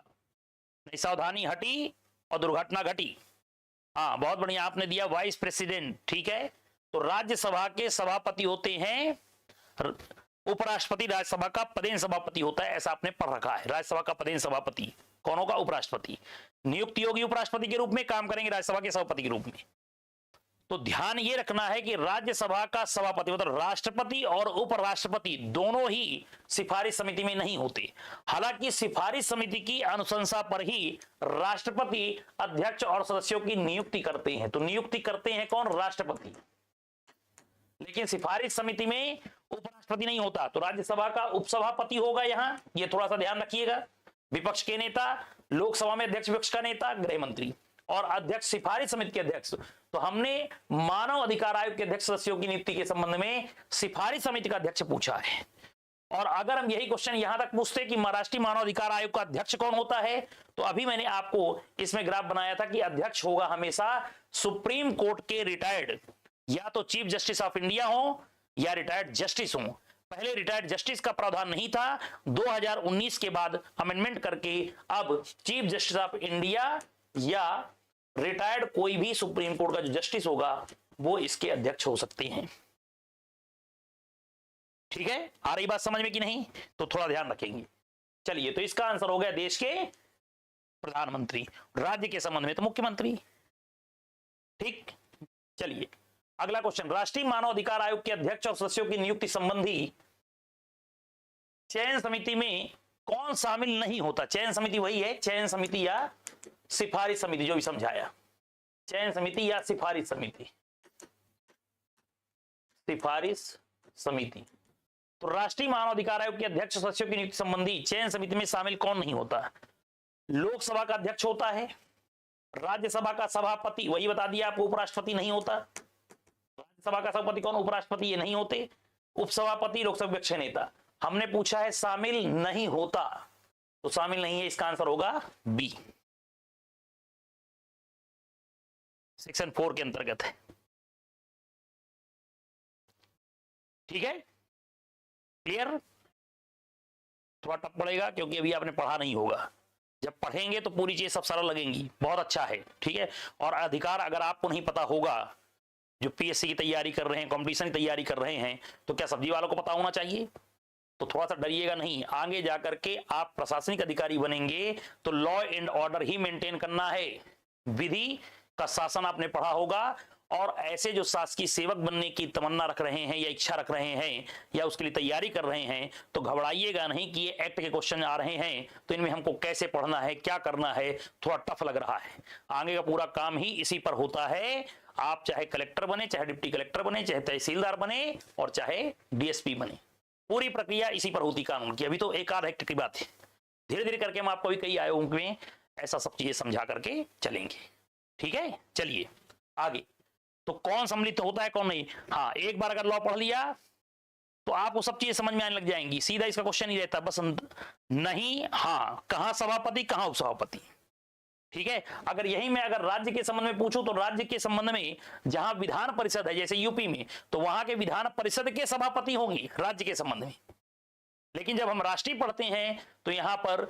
नहीं सावधानी हटी और दुर्घटना घटी। हाँ बहुत बढ़िया, आपने दिया वाइस प्रेसिडेंट। ठीक है, तो राज्यसभा के सभापति होते हैं उपराष्ट्रपति, राज्यसभा का पदेन सभापति होता है, ऐसा आपने पढ़ रखा है। राज्यसभा का पदेन सभापति कौन होगा? उपराष्ट्रपति। नियुक्ति होगी उपराष्ट्रपति के रूप में, काम करेंगे राज्यसभा के सभापति के रूप में। तो ध्यान ये रखना है कि राज्यसभा का सभापति मतलब राष्ट्रपति और उपराष्ट्रपति दोनों ही सिफारिश समिति में नहीं होते। हालांकि सिफारिश समिति की अनुशंसा पर ही राष्ट्रपति अध्यक्ष और सदस्यों की नियुक्ति करते हैं। तो नियुक्ति करते हैं कौन? राष्ट्रपति। लेकिन सिफारिश समिति में उपराष्ट्रपति नहीं होता, तो राज्यसभा का उपसभापति होगा यहां, ये थोड़ा सा ध्यान रखिएगा। विपक्ष के नेता, लोकसभा में अध्यक्ष विपक्ष का नेता गृह मंत्री, और अध्यक्ष सिफारिश समिति के अध्यक्ष। तो हमने मानव अधिकार आयोग के अध्यक्ष सदस्यों की नियुक्ति के संबंध में सिफारिश समिति का अध्यक्ष पूछा है। और अगर हम यही क्वेश्चन यहां तक पूछते कि राष्ट्रीय मानव अधिकार आयोग का अध्यक्ष कौन होता है, तो अभी मैंने आपको इसमें ग्राफ बनाया था कि अध्यक्ष होगा हमेशा सुप्रीम कोर्ट के रिटायर्ड, या तो चीफ जस्टिस ऑफ इंडिया हो या रिटायर्ड जस्टिस हो। पहले रिटायर्ड जस्टिस का प्रावधान नहीं था, 2019 के बाद अमेंडमेंट करके अब चीफ जस्टिस ऑफ इंडिया या रिटायर्ड कोई भी सुप्रीम कोर्ट का जो जस्टिस होगा वो इसके अध्यक्ष हो सकते हैं। ठीक है, आ रही बात समझ में कि नहीं? तो थोड़ा ध्यान रखेंगे। चलिए, तो इसका आंसर हो गया देश के प्रधानमंत्री, राज्य के संबंध में तो मुख्यमंत्री। ठीक, चलिए अगला क्वेश्चन, राष्ट्रीय मानव अधिकार आयोग के अध्यक्ष और सदस्यों की नियुक्ति संबंधी चयन समिति में कौन शामिल नहीं होता? चयन समिति वही है, चयन समिति या सिफारिश समिति, जो भी समझाया, चयन समिति या सिफारिश समिति। सिफारिश समिति। तो राष्ट्रीय मानव अधिकार आयोग के अध्यक्ष सदस्यों की नियुक्ति संबंधी चयन समिति में शामिल कौन नहीं होता? लोकसभा का अध्यक्ष होता है, राज्यसभा का सभापति, वही बता दिया आपको, उपराष्ट्रपति नहीं होता। राज्यसभा का सभापति कौन? उपराष्ट्रपति, ये नहीं होते। उपसभापति, लोकसभा विपक्ष नेता। हमने पूछा है शामिल नहीं होता, तो शामिल नहीं है, इसका आंसर होगा बी, सेक्शन 4 के अंतर्गत है। ठीक है, क्लियर? थोड़ा टफ पड़ेगा क्योंकि अभी आपने पढ़ा नहीं होगा, जब पढ़ेंगे तो पूरी चीज सब सरल लगेंगी। बहुत अच्छा है, ठीक है। और अधिकार अगर आपको नहीं पता होगा, जो पीएससी की तैयारी कर रहे हैं, कंपटीशन की तैयारी कर रहे हैं, तो क्या सब्जी वालों को पता होना चाहिए? तो थोड़ा सा डरिएगा नहीं, आगे जाकर के आप प्रशासनिक अधिकारी बनेंगे तो law and order he maintain करना है। विधि का शासन आपने पढ़ा होगा, और ऐसे जो शासकीय सेवक बनने की तमन्ना रख रहे हैं या इच्छा रख रहे हैं या उसके लिए तैयारी कर रहे हैं, तो घबराइएगा नहीं कि ये एक्ट के क्वेश्चन आ रहे हैं तो इनमें हमको कैसे पढ़ना है, क्या करना है, थोड़ा टफ लग रहा है। आगे का पूरा काम ही इसी पर होता है। आप चाहे कलेक्टर बने, चाहे डिप्टी कलेक्टर बने, चाहे तहसीलदार बने और चाहे डीएसपी बने, पूरी प्रक्रिया इसी पर होती कानून की। अभी तो एक आध एक्ट की बात है, धीरे धीरे करके हम आपको भी कई आयोगों में ऐसा सब चीजें समझा करके चलेंगे। ठीक है, चलिए आगे। तो कौन सम्मिलित होता है, कौन नहीं? हाँ, एक बार अगर लॉ पढ़ लिया तो आपको सब चीजें समझ में आने लग जाएंगी। सीधा इसका क्वेश्चन ही रहता, बस नहीं हाँ, कहां सभापति कहां उपसभापति। ठीक है, अगर यही मैं अगर राज्य के संबंध में पूछूं तो राज्य के संबंध में जहां विधान परिषद है, जैसे यूपी में, तो वहां के विधान परिषद के सभापति होंगे राज्य के संबंध में। लेकिन जब हम राष्ट्रीय पढ़ते हैं तो यहां पर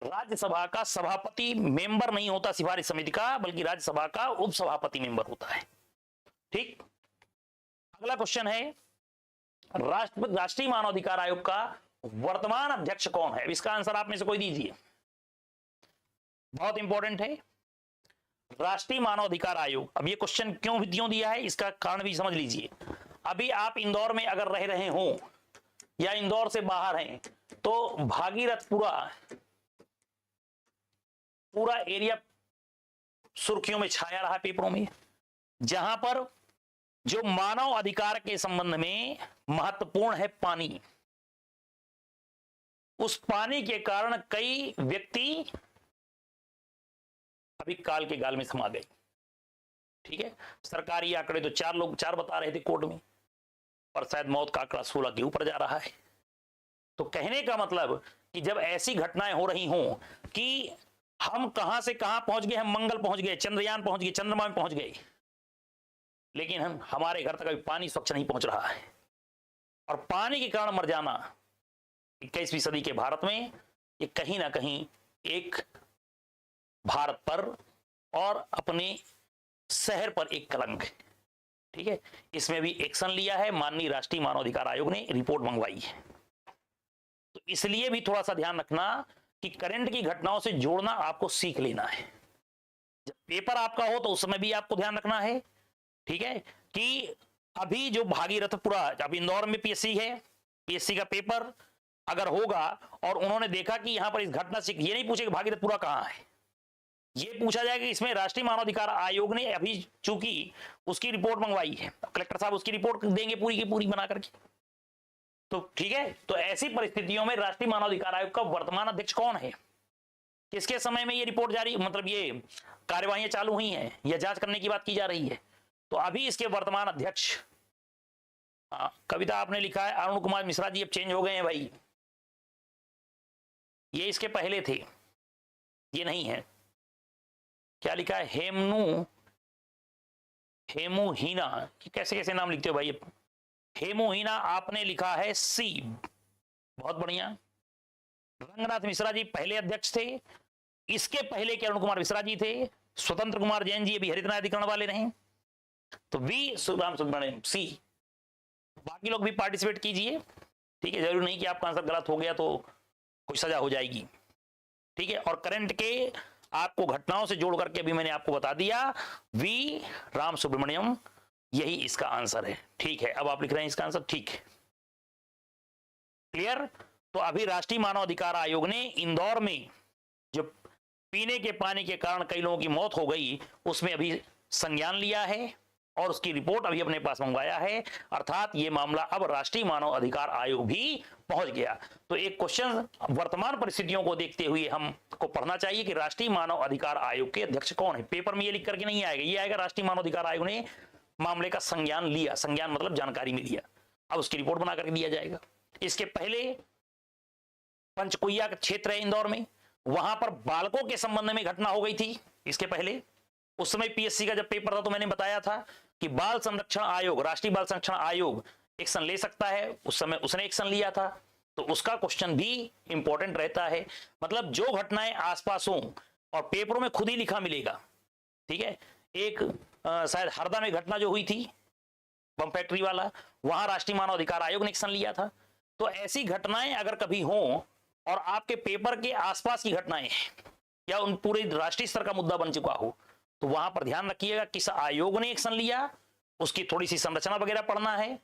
राज्यसभा का सभापति मेंबर नहीं होता सिफारिश समिति का, बल्कि राज्यसभा का उपसभापति मेंबर होता है। ठीक, अगला क्वेश्चन है, राष्ट्रीय मानव अधिकार आयोग का वर्तमान अध्यक्ष कौन है? इसका आंसर आप में से कोई दीजिए, बहुत इंपॉर्टेंट है। राष्ट्रीय मानव अधिकार आयोग, अब ये क्वेश्चन क्यों दिया है इसका कारण भी समझ लीजिए। अभी आप इंदौर में अगर रह रहे हो या इंदौर से बाहर हैं, तो भागीरथपुरा पूरा एरिया सुर्खियों में छाया रहा पेपरों में, जहां पर जो मानव अधिकार के संबंध में महत्वपूर्ण है पानी। उस पानी के कारण कई व्यक्ति अभी काल के गाल में समा गए। ठीक है, सरकारी आंकड़े तो 4 बता रहे थे कोर्ट में, पर शायद मौत का आंकड़ा 16 के ऊपर जा रहा है। तो कहने का मतलब कि जब ऐसी घटनाएं हो रही हों कि हम कहां से कहां पहुंच गए, हम मंगल पहुंच गए, चंद्रयान पहुंच गए, चंद्रमा में पहुंच गए, लेकिन हमारे घर तक अभी पानी स्वच्छ नहीं पहुंच रहा है। और पानी के कारण मर जाना 21वीं सदी के भारत में, ये कहीं ना कहीं एक भारत पर और अपने शहर पर एक कलंक है। ठीक है, इसमें भी एक्शन लिया है माननीय राष्ट्रीय मानव अधिकार आयोग ने, रिपोर्ट मंगवाई है। तो इसलिए भी थोड़ा सा ध्यान रखना कि करंट की घटनाओं से जोड़ना आपको सीख लेना है। जब पेपर आपका हो तो उस समय भी आपको ध्यान रखना है, ठीक है, कि अभी जो भागीरथपुरा, अब इंदौर में पीएससी है, पीएससी का पेपर अगर होगा और उन्होंने देखा कि यहां पर इस घटना से, ये नहीं पूछे कि भागीरथपुरा कहां है, ये पूछा जाएगा कि इसमें राष्ट्रीय मानवाधिकार आयोग ने अभी चूंकि उसकी रिपोर्ट मंगवाई है, कलेक्टर साहब उसकी रिपोर्ट देंगे पूरी की पूरी बना करके, तो ठीक है। तो ऐसी परिस्थितियों में राष्ट्रीय मानवाधिकार आयोग का वर्तमान अध्यक्ष कौन है, किसके समय में ये रिपोर्ट जारी, मतलब ये कार्यवाही चालू हुई हैं या जांच करने की बात की जा रही है, तो अभी इसके वर्तमान अध्यक्ष, कविता आपने लिखा है अरुण कुमार मिश्रा जी, अब चेंज हो गए हैं भाई, ये इसके पहले थे, ये नहीं है। क्या लिखा है, हेमुहीना, कैसे कैसे नाम लिखते हो भाई, हेमुहीना आपने लिखा है सी, बहुत बढ़िया। रंगनाथ मिश्रा जी पहले अध्यक्ष थे, इसके पहले के अरुण कुमार मिश्रा जी थे, स्वतंत्र कुमार जैन जी अभी हरित न्यायाधिकरण वाले रहे, तो वी राम सुब्रमण्यम सी। बाकी लोग भी पार्टिसिपेट कीजिए, ठीक है, जरूरी नहीं कि आपका आंसर गलत हो गया तो कोई सजा हो जाएगी, ठीक है। और करंट के आपको घटनाओं से जोड़ करके अभी मैंने आपको बता दिया, वी राम सुब्रमण्यम यही इसका आंसर है, ठीक है। अब आप लिख रहे हैं इसका आंसर, ठीक है, क्लियर। तो अभी राष्ट्रीय मानवाधिकार आयोग ने इंदौर में जो पीने के पानी के कारण कई लोगों की मौत हो गई, उसमें अभी संज्ञान लिया है और उसकी रिपोर्ट अभी अपने पास मंगवाया है, अर्थात ये मामला अब राष्ट्रीय मानव अधिकार आयोग भी पहुंच गया। तो एक क्वेश्चन वर्तमान परिस्थितियों को देखते हुए हमको पढ़ना चाहिए कि राष्ट्रीय मानव अधिकार आयोग के अध्यक्ष कौन है। पेपर में ये लिख करके नहीं आएगा, ये आएगा राष्ट्रीय मानव अधिकार आयोग ने मामले का संज्ञान लिया, संज्ञान मतलब जानकारी में लिया, अब उसकी रिपोर्ट बना करके दिया जाएगा। इसके पहले पंचकुइया का क्षेत्र है इंदौर में, वहां पर बालकों के संबंध में घटना हो गई थी। इसके पहले उस समय पीएससी का जब पेपर था तो मैंने बताया था कि बाल संरक्षण आयोग, राष्ट्रीय बाल संरक्षण आयोग एक्शन ले सकता है, उस समय उसने एक्शन लिया था, तो उसका क्वेश्चन भी इंपॉर्टेंट रहता है। मतलब जो घटनाएं आसपास हों और पेपरों में खुद ही लिखा मिलेगा, ठीक है। एक शायद हरदा में घटना जो हुई थी बम फैक्ट्री वाला, वहां राष्ट्रीय मानव अधिकार आयोग ने एक्शन लिया था। तो ऐसी घटनाएं अगर कभी हों और आपके पेपर के आसपास की घटनाएं या उन पूरे राष्ट्रीय स्तर का मुद्दा बन चुका हो, तो वहां पर ध्यान रखिएगा किस आयोग ने एक्शन लिया, उसकी थोड़ी सी संरचना वगैरह पढ़ना है,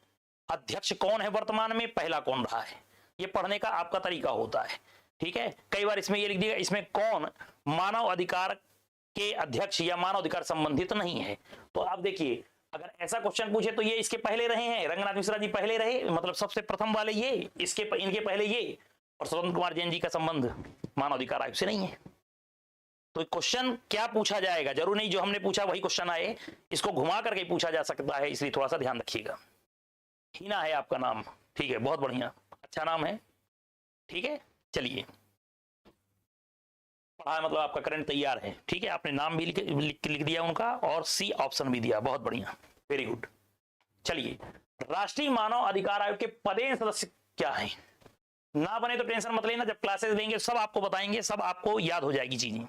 अध्यक्ष कौन है वर्तमान में, पहला कौन रहा है, ये पढ़ने का आपका तरीका होता है, ठीक है। कई बार इसमें ये लिख दिएगा इसमें कौन मानव अधिकार के अध्यक्ष या मानव अधिकार संबंधित नहीं है, तो आप देखिए अगर ऐसा क्वेश्चन पूछे तो ये इसके पहले रहे हैं, रंगनाथ मिश्रा जी पहले रहे, मतलब सबसे प्रथम वाले ये, इनके पहले ये, और स्वतंत्र कुमार जैन जी का संबंध मानव अधिकार आयोग से नहीं है। तो क्वेश्चन क्या पूछा जाएगा, जरूर नहीं जो हमने पूछा वही क्वेश्चन आए, इसको घुमा करके पूछा जा सकता है, इसलिए थोड़ा सा ध्यान रखिएगा। हीना है आपका नाम, ठीक है, बहुत बढ़िया, अच्छा नाम है, ठीक है। चलिए, पढ़ा मतलब आपका करंट तैयार है, ठीक है, आपने नाम भी लिख दिया उनका और सी ऑप्शन भी दिया, बहुत बढ़िया, वेरी गुड। चलिए, राष्ट्रीय मानव अधिकार आयोग के पदेन सदस्य क्या है, ना बने तो टेंशन मत लेना, जब क्लासेस देंगे सब आपको बताएंगे, सब आपको याद हो जाएगी चीजें,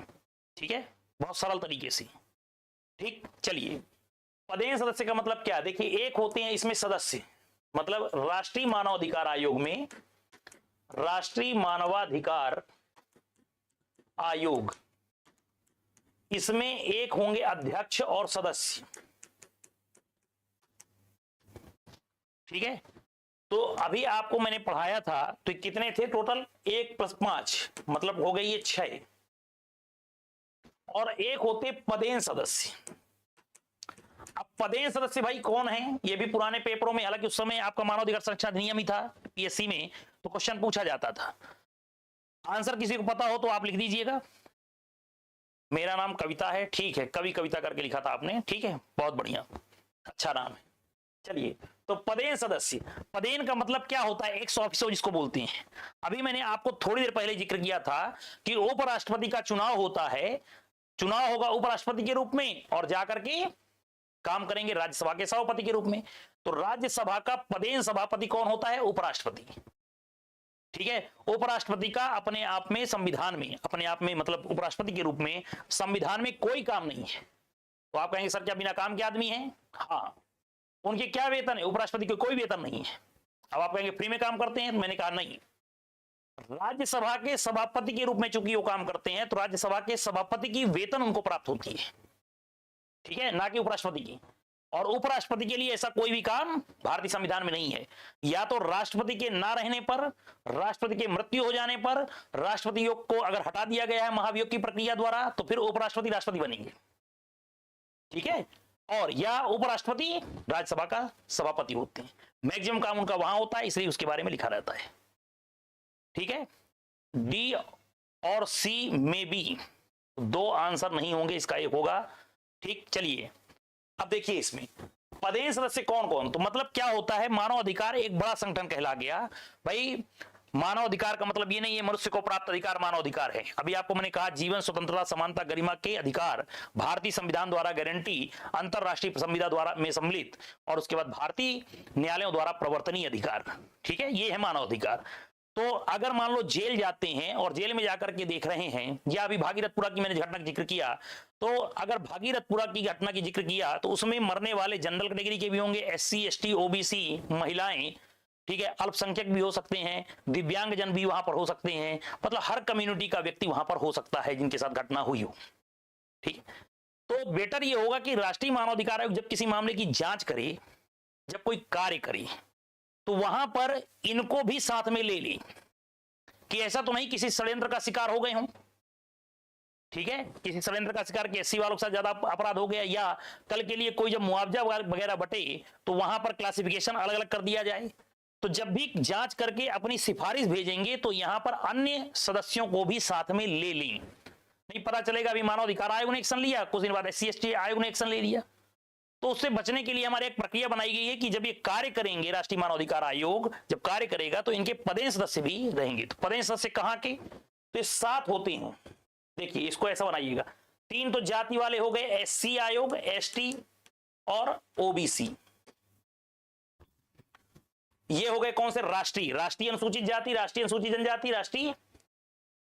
ठीक है, बहुत सरल तरीके से, ठीक। चलिए, पदेन सदस्य का मतलब क्या, देखिए एक होते हैं इसमें सदस्य, मतलब राष्ट्रीय मानव अधिकार आयोग में, राष्ट्रीय मानवाधिकार आयोग, इसमें एक होंगे अध्यक्ष और सदस्य, ठीक है। तो अभी आपको मैंने पढ़ाया था तो कितने थे टोटल, 1 + 5 मतलब हो गई ये 6, और एक होते पदेन सदस्य। अब पदेन सदस्य भाई कौन है, ये भी पुराने पेपरों में, हालांकि उस समय आपका मानव अधिकार संरक्षण अधिनियम ही था पीएससी में, तो क्वेश्चन पूछा जाता था। आंसर किसी को पता हो तो आप लिख दीजिएगा। मेरा नाम कविता है, ठीक है, कविता करके लिखा था आपने, ठीक है, बहुत बढ़िया, अच्छा नाम है। चलिए, तो पदेन सदस्य, पदेन का मतलब क्या होता है, एक्स ऑफिसर जिसको बोलते हैं। अभी मैंने आपको थोड़ी देर पहले जिक्र किया था कि उपराष्ट्रपति का चुनाव होता है, चुनाव होगा उपराष्ट्रपति के रूप में और जाकर के काम करेंगे राज्यसभा के सभापति के रूप में। तो राज्यसभा का पदेन सभापति कौन होता है, उपराष्ट्रपति, ठीक है। उपराष्ट्रपति का अपने आप में संविधान में, अपने आप में मतलब उपराष्ट्रपति के रूप में संविधान में कोई काम नहीं है। तो आप कहेंगे सर क्या बिना काम के आदमी हैं, हाँ, उनके क्या वेतन है, उपराष्ट्रपति को कोई वेतन नहीं है। अब आप कहेंगे फ्री में काम करते हैं, तो मैंने कहा नहीं, राज्यसभा के सभापति के रूप में चूंकि वो काम करते हैं तो राज्यसभा के सभापति की वेतन उनको प्राप्त होती है, ठीक है, ना कि उपराष्ट्रपति की। और उपराष्ट्रपति के लिए ऐसा कोई भी काम भारतीय संविधान में नहीं है। या तो राष्ट्रपति के ना रहने पर, राष्ट्रपति के मृत्यु हो जाने पर, राष्ट्रपति योग को अगर हटा दिया गया है महाभियोग की प्रक्रिया द्वारा, तो फिर उपराष्ट्रपति राष्ट्रपति बनेंगे, ठीक है। और या उपराष्ट्रपति राज्यसभा का सभापति होते हैं। मैक्सिमम काम उनका वहां होता है, इसलिए उसके बारे में लिखा रहता है, ठीक है। डी और सी में भी दो आंसर नहीं होंगे, इसका एक होगा, ठीक। चलिए अब देखिए इसमें पदेन सदस्य कौन कौन, तो मतलब क्या होता है, मानव अधिकार एक बड़ा संगठन कहला गया भाई। मानव अधिकार का मतलब ये नहीं है मनुष्य को प्राप्त अधिकार मानव अधिकार है। अभी आपको मैंने कहा जीवन, स्वतंत्रता, समानता, गरिमा के अधिकार भारतीय संविधान द्वारा गारंटी, अंतरराष्ट्रीय संविदा द्वारा में सम्मिलित, और उसके बाद भारतीय न्यायालयों द्वारा प्रवर्तनीय अधिकार, ठीक है, ये है मानव अधिकार। तो अगर मान लो जेल जाते हैं और जेल में जाकर के देख रहे हैं, या अभी भागीरथपुरा की मैंने घटना का जिक्र किया, तो अगर भागीरथपुरा की घटना की जिक्र किया तो उसमें मरने वाले जनरल कैटेगरी के भी होंगे, SC ST OBC, महिलाएं, ठीक है, अल्पसंख्यक भी हो सकते हैं, दिव्यांगजन भी वहां पर हो सकते हैं, मतलब हर कम्युनिटी का व्यक्ति वहां पर हो सकता है जिनके साथ घटना हुई हो, ठीक। तो बेटर ये होगा कि राष्ट्रीय मानवाधिकार आयोग जब किसी मामले की जांच करे, जब कोई कार्य करे, तो वहां पर इनको भी साथ में ले ली कि ऐसा तो नहीं किसी षड्यंत्र का शिकार हो गए हों, ठीक है, किसी षड्यंत्र का शिकार कि SC वालों के साथ ज्यादा अपराध हो गया, या कल के लिए कोई जब मुआवजा वगैरह बटे तो वहां पर क्लासिफिकेशन अलग अलग कर दिया जाए। तो जब भी जांच करके अपनी सिफारिश भेजेंगे तो यहां पर अन्य सदस्यों को भी साथ में ले लें, नहीं पता चलेगा अभी मानव अधिकार आयोग ने एक्शन लिया, कुछ दिन बाद SC ST आयोग ने एक्शन ले लिया। तो उससे बचने के लिए हमारे एक प्रक्रिया बनाई गई है कि जब ये कार्य करेंगे, राष्ट्रीय मानवाधिकार आयोग जब कार्य करेगा तो इनके पदेन सदस्य भी रहेंगे। तो पदेन सदस्य कहां के, तो ये 7 होते हैं। देखिए इसको ऐसा बनाइएगा, 3 तो जाति वाले हो गए, SC आयोग, ST और OBC। ये हो गए कौन से, राष्ट्रीय अनुसूचित जाति, राष्ट्रीय अनुसूचित जनजाति, राष्ट्रीय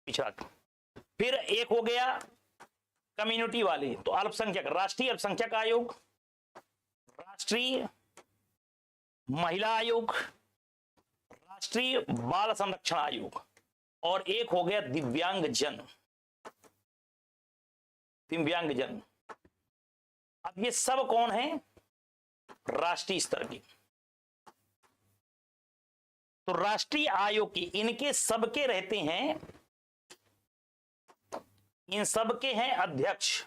पिछड़ा। फिर एक हो गया कम्युनिटी वाले, तो अल्पसंख्यक, राष्ट्रीय अल्पसंख्यक आयोग, राष्ट्रीय महिला आयोग, राष्ट्रीय बाल संरक्षण आयोग, और एक हो गया दिव्यांगजन। अब ये सब कौन है, राष्ट्रीय स्तर के। तो राष्ट्रीय आयोग की इनके सबके रहते हैं, इन सबके हैं अध्यक्ष,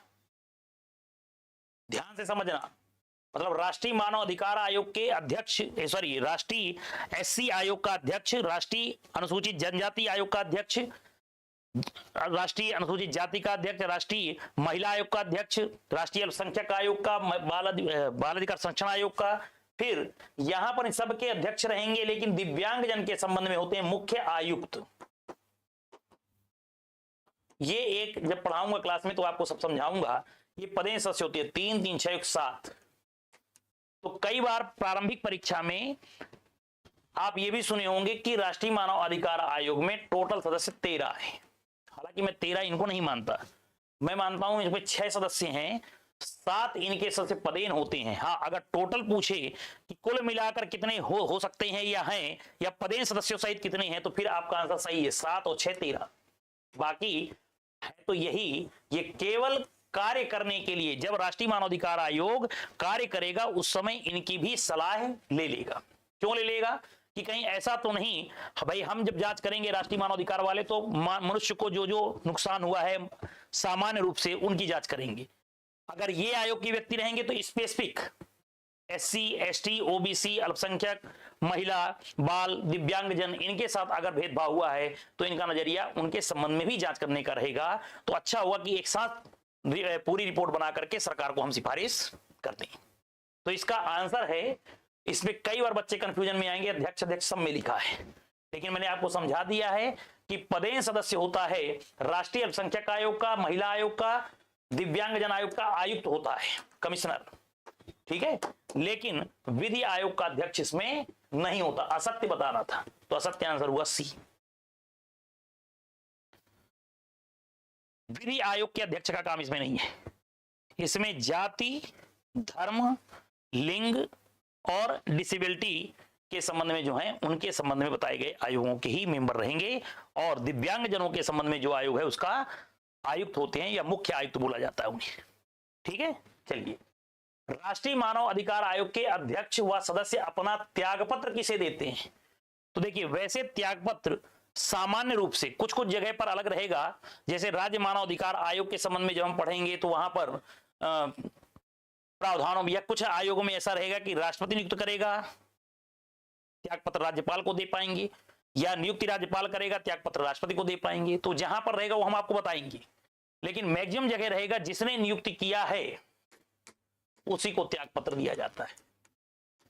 ध्यान से समझना। मतलब राष्ट्रीय मानव अधिकार आयोग के अध्यक्ष, सॉरी राष्ट्रीय SC आयोग का अध्यक्ष, राष्ट्रीय अनुसूचित जनजाति आयोग का अध्यक्ष, राष्ट्रीय अनुसूचित जाति का अध्यक्ष, राष्ट्रीय महिला आयोग का अध्यक्ष, राष्ट्रीय अल्पसंख्यक आयोग का, बाल अधिकार संरक्षण आयोग का। फिर यहां पर सबके अध्यक्ष रहेंगे, लेकिन दिव्यांगजन के संबंध में होते हैं मुख्य आयुक्त। ये एक जब पढ़ाऊंगा क्लास में तो आपको सब समझाऊंगा। ये पदेन सदस्य होती है 3 3 6 7। तो कई बार प्रारंभिक परीक्षा में आप ये भी सुने होंगे कि राष्ट्रीय मानव अधिकार आयोग में टोटल सदस्य 13 है। हालांकि मैं 13 इनको नहीं मानता, मैं मानता हूं इसमें 6 सदस्य हैं, 7 इनके सदस्य पदेन होते हैं। हाँ, अगर टोटल पूछे कि कुल मिलाकर कितने हो सकते हैं या हैं, या पदेन सदस्यों सहित कितने हैं, तो फिर आपका आंसर सही है, 7 और 6 13। बाकी है तो यही, ये केवल कार्य करने के लिए, जब राष्ट्रीय मानवाधिकार आयोग कार्य करेगा उस समय इनकी भी सलाह ले लेगा। क्यों ले लेगा, कि कहीं ऐसा तो नहीं भाई हम जब जांच करेंगे राष्ट्रीय मानवाधिकार वाले तो मनुष्य को जो जो नुकसान हुआ है सामान्य रूप से उनकी जांच करेंगे। अगर ये आयोग के व्यक्ति रहेंगे तो स्पेसिफिक SC ST OBC, अल्पसंख्यक, महिला, बाल, दिव्यांगजन, इनके साथ अगर भेदभाव हुआ है तो इनका नजरिया उनके संबंध में भी जांच करने का रहेगा। तो अच्छा हुआ कि एक साथ पूरी रिपोर्ट बना करके सरकार को हम सिफारिश करते हैं। तो इसका आंसर है, इसमें कई बार बच्चे कंफ्यूजन में आएंगे, अध्यक्ष सब में लिखा है, लेकिन मैंने आपको समझा दिया है कि पदेन सदस्य होता है राष्ट्रीय अल्पसंख्यक आयोग का, महिला आयोग का, दिव्यांगजन आयोग का आयुक्त होता है कमिश्नर, ठीक है। लेकिन विधि आयोग का अध्यक्ष इसमें नहीं होता। असत्य बताना था, तो असत्य आंसर हुआ C। विधि आयोग के अध्यक्ष का काम इसमें नहीं है। इसमें जाति, धर्म, लिंग और डिसेबिलिटी के संबंध में जो है उनके संबंध में बताए गए आयोगों के ही मेंबर रहेंगे, और दिव्यांगजनों के संबंध में जो आयोग है उसका आयुक्त होते हैं, या मुख्य आयुक्त बोला जाता है उन्हें, ठीक है। चलिए राष्ट्रीय मानव अधिकार आयोग के अध्यक्ष व सदस्य अपना त्यागपत्र किसे देते हैं? तो देखिए, वैसे त्यागपत्र सामान्य रूप से कुछ कुछ जगह पर अलग रहेगा। जैसे राज्य मानव अधिकार आयोग के संबंध में जब हम पढ़ेंगे तो वहां पर प्रावधानों में या कुछ आयोगों में ऐसा रहेगा कि राष्ट्रपति नियुक्त करेगा, त्यागपत्र राज्यपाल को दे पाएंगे, या नियुक्ति राज्यपाल करेगा, त्यागपत्र राष्ट्रपति को दे पाएंगे। तो जहां पर रहेगा वो हम आपको बताएंगे, लेकिन मैक्सिमम जगह रहेगा जिसने नियुक्ति किया है उसी को त्यागपत्र दिया जाता है।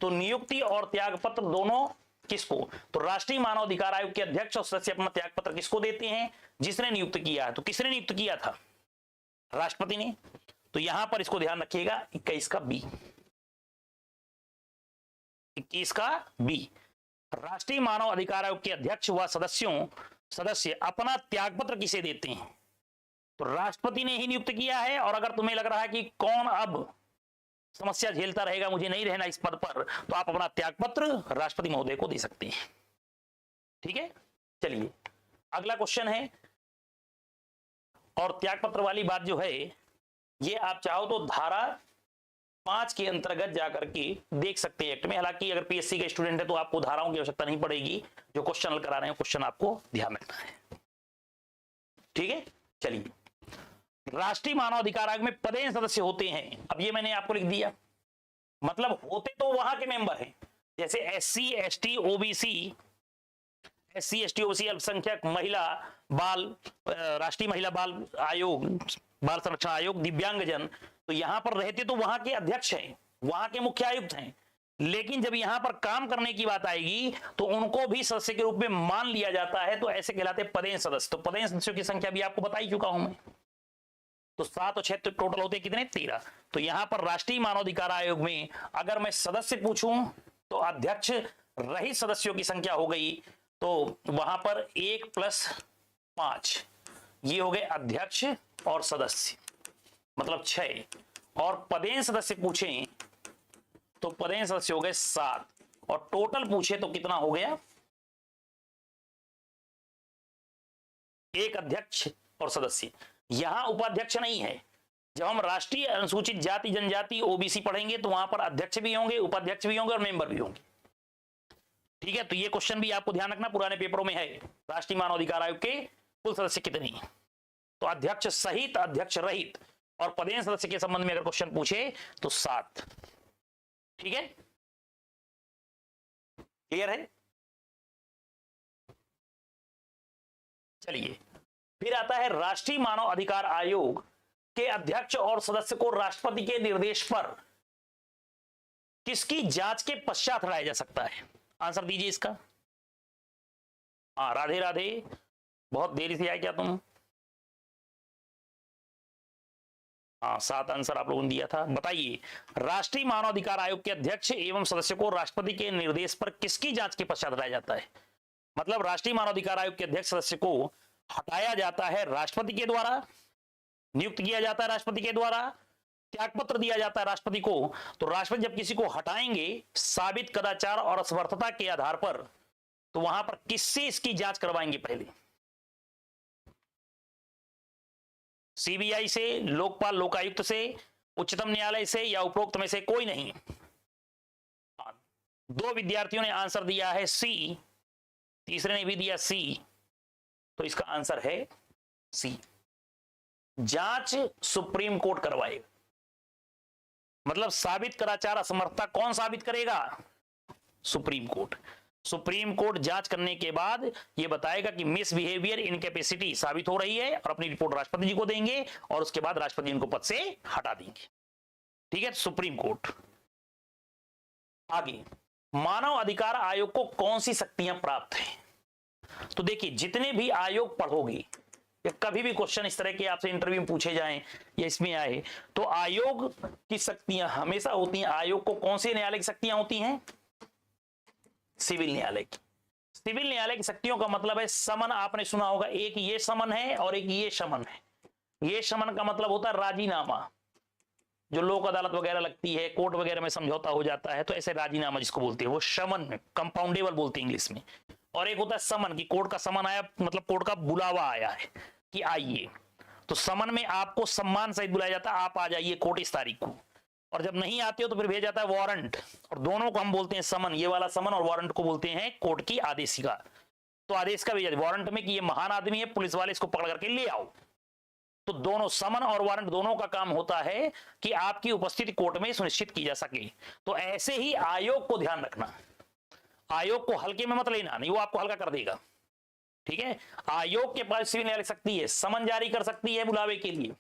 तो नियुक्ति और त्यागपत्र दोनों किसको? तो राष्ट्रीय मानव अधिकार आयोग के अध्यक्ष और सदस्य अपना त्यागपत्र किसको देते हैं? जिसने नियुक्त किया है। तो किसने नियुक्त किया था? राष्ट्रपति ने। तो यहां पर इसको ध्यान रखिएगा, 21 का बी, 21 का बी। राष्ट्रीय मानव अधिकार आयोग के अध्यक्ष व सदस्य अपना त्यागपत्र किसे देते हैं? तो राष्ट्रपति ने ही नियुक्त किया है। और अगर तुम्हें लग रहा है कि कौन अब समस्या झेलता रहेगा, मुझे नहीं रहना इस पद पर, तो आप अपना त्यागपत्र राष्ट्रपति महोदय को दे सकते हैं। ठीक है, चलिए अगला क्वेश्चन है। और त्यागपत्र वाली बात जो है ये आप चाहो तो धारा 5 के अंतर्गत जाकर के देख सकते हैं एक्ट में। हालांकि अगर पीएससी के स्टूडेंट है तो आपको धाराओं की आवश्यकता नहीं पड़ेगी, जो क्वेश्चन हल करा रहे हैं क्वेश्चन आपको ध्यान रखना है। ठीक है, चलिए राष्ट्रीय मानव अधिकार आयोग में पदेन सदस्य होते हैं। अब ये मैंने आपको लिख दिया, मतलब होते तो वहां के मेंबर हैं, जैसे SC ST OBC, SC ST OBC, अल्पसंख्यक, महिला बाल, राष्ट्रीय महिला बाल आयोग, बाल संरक्षण आयोग, दिव्यांगजन। तो यहां पर रहते तो वहां के अध्यक्ष हैं, वहां के मुख्य आयुक्त हैं, लेकिन जब यहां पर काम करने की बात आएगी तो उनको भी सदस्य के रूप में मान लिया जाता है। तो ऐसे कहलाते पदेन सदस्य। तो पदेन सदस्यों की संख्या भी आपको बता ही चुका हूं मैं। तो 7 और 6 तो टोटल होते कितने? 13। तो यहां पर राष्ट्रीय मानवाधिकार आयोग में अगर मैं सदस्य पूछूं तो अध्यक्ष रहित सदस्यों की संख्या हो गई, तो वहां पर 1 + 5 ये हो गए अध्यक्ष और सदस्य, मतलब 6। और पदेन सदस्य पूछें तो पदेन सदस्य हो गए 7, और टोटल पूछे तो कितना हो गया? 1 अध्यक्ष और सदस्य। यहां उपाध्यक्ष नहीं है। जब हम राष्ट्रीय अनुसूचित जाति जनजाति ओबीसी पढ़ेंगे तो वहां पर अध्यक्ष भी होंगे, उपाध्यक्ष भी होंगे और मेंबर भी होंगे। ठीक है, तो ये क्वेश्चन भी आपको ध्यान रखना, पुराने पेपरों में है। राष्ट्रीय मानव अधिकार आयोग के कुल सदस्य कितने हैं? तो अध्यक्ष सहित, अध्यक्ष रहित और पदेन सदस्य के संबंध में अगर क्वेश्चन पूछे तो 7। ठीक है, क्लियर है? चलिए फिर आता है राष्ट्रीय मानव अधिकार आयोग के अध्यक्ष और सदस्य को राष्ट्रपति के निर्देश पर किसकी जांच के पश्चात हटाया जा सकता है? आंसर दीजिए इसका। हाँ, राधे राधे, बहुत देरी से आए क्या तुम? हाँ, 7 आंसर आप लोगों ने दिया था। बताइए, राष्ट्रीय मानव अधिकार आयोग के अध्यक्ष एवं सदस्य को राष्ट्रपति के निर्देश पर किसकी जांच के पश्चात हटाया जाता है? मतलब राष्ट्रीय मानव अधिकार आयोग के अध्यक्ष सदस्य को हटाया जाता है राष्ट्रपति के द्वारा, नियुक्त किया जाता है राष्ट्रपति के द्वारा, त्यागपत्र दिया जाता है राष्ट्रपति को। तो राष्ट्रपति जब किसी को हटाएंगे साबित कदाचार और असमर्थता के आधार पर, तो वहां पर किससे इसकी जांच करवाएंगे? पहले सीबीआई से, लोकपाल लोकायुक्त से, उच्चतम न्यायालय से, या उपरोक्त में से कोई नहीं। 2 विद्यार्थियों ने आंसर दिया है सी, तीसरे ने भी दिया सी, तो इसका आंसर है सी। जांच सुप्रीम कोर्ट करवाएगा। मतलब साबित कदाचार असमर्थता कौन साबित करेगा? Supreme court. सुप्रीम कोर्ट जांच करने के बाद यह बताएगा कि मिसबिहेवियर, इनकैपेसिटी साबित हो रही है, और अपनी रिपोर्ट राष्ट्रपति जी को देंगे, और उसके बाद राष्ट्रपति इनको पद से हटा देंगे। ठीक है, सुप्रीम कोर्ट। आगे, मानव अधिकार आयोग को कौन सी शक्तियां प्राप्त हैं? तो देखिए, जितने भी आयोग पढ़ोगे, या कभी भी क्वेश्चन इस तरह के आपसे इंटरव्यू में पूछे जाएं या इसमें आए, तो आयोग की शक्तियां हमेशा होती हैं। आयोग को कौन से न्यायालय की शक्तियां होती हैं? सिविल न्यायालय की। सिविल न्यायालय की शक्तियों का मतलब है समन। आपने सुना होगा, एक ये समन है और एक ये समन है। ये समन का मतलब होता है राजीनामा, जो लोक अदालत वगैरह लगती है, कोर्ट वगैरह में समझौता हो जाता है, तो ऐसे राजीनामा जिसको बोलते हैं वो समन, कंपाउंडेबल बोलते हैं इंग्लिश में। और एक होता है समन, की कोर्ट का समन आया, मतलब कोर्ट का बुलावा आया है कि आइए। तो समन में आपको सम्मान सहित बुलाया जाता है, आप आ जाइए कोर्ट इस तारीख को। और जब नहीं आते हो तो फिर भेजा जाता है वारंट, और दोनों को हम बोलते हैं समन, ये वाला समन और वारंट को बोलते हैं कोर्ट की आदेशिका। तो आदेश का भेजा वारंट में कि ये महान आदमी है, पुलिस वाले इसको पकड़ करके ले आओ। तो दोनों समन और वारंट दोनों का काम होता है कि आपकी उपस्थिति कोर्ट में सुनिश्चित की जा सके। तो ऐसे ही आयोग को ध्यान रखना, आयोग को हल्के में मत लेना, नहीं वो आपको हल्का कर देगा। ठीक है, आयोग के पास सिविल न्यायालय सकती है, समन जारी कर सकती है बुलावे के लिए,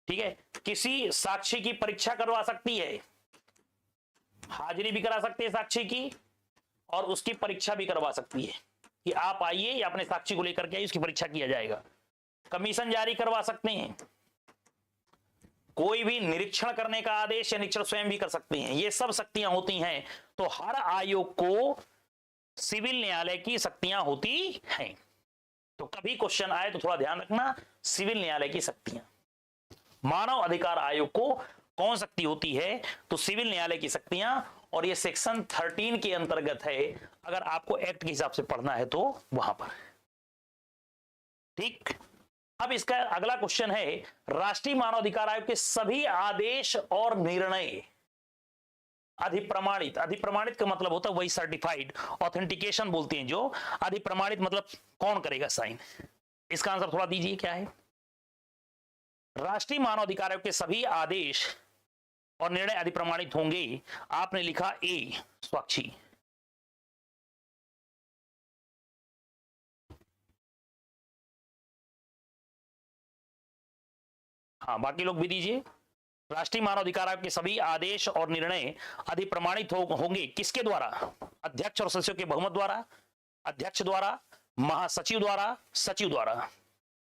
ठीक है, किसी साक्षी की परीक्षा करवा सकती है, हाजिरी भी करा सकती है साक्षी की, और उसकी परीक्षा भी करवा सकती है कि आप आइए या अपने साक्षी को लेकर के आइए, उसकी परीक्षा किया जाएगा। कमीशन जारी करवा सकते हैं, कोई भी निरीक्षण करने का आदेश या निरीक्षण स्वयं भी कर सकते हैं, ये सब शक्तियां होती हैं। तो हर आयोग को सिविल न्यायालय की शक्तियां होती हैं। तो कभी क्वेश्चन आए तो थोड़ा ध्यान रखना, सिविल न्यायालय की शक्तियां। मानव अधिकार आयोग को कौन शक्ति होती है? तो सिविल न्यायालय की शक्तियां, और ये सेक्शन 13 के अंतर्गत है, अगर आपको एक्ट के हिसाब से पढ़ना है तो वहां पर। ठीक, अब इसका अगला क्वेश्चन है, राष्ट्रीय मानवाधिकार आयोग के सभी आदेश और निर्णय अधिप्रमाणित, अधिप्रमाणित का मतलब होता है वही सर्टिफाइड, ऑथेंटिकेशन बोलते हैं जो, अधिप्रमाणित मतलब कौन करेगा साइन? इसका आंसर थोड़ा दीजिए क्या है? राष्ट्रीय मानवाधिकार आयोग के सभी आदेश और निर्णय अधिप्रमाणित होंगे। आपने लिखा ए, स्वाक्षी। हाँ, बाकी लोग भी दीजिए। राष्ट्रीय मानवाधिकार आयोग के सभी आदेश और निर्णय अधिप्रमाणित होंगे किसके द्वारा? अध्यक्ष और सदस्यों के बहुमत द्वारा, अध्यक्ष द्वारा, महासचिव द्वारा, सचिव द्वारा।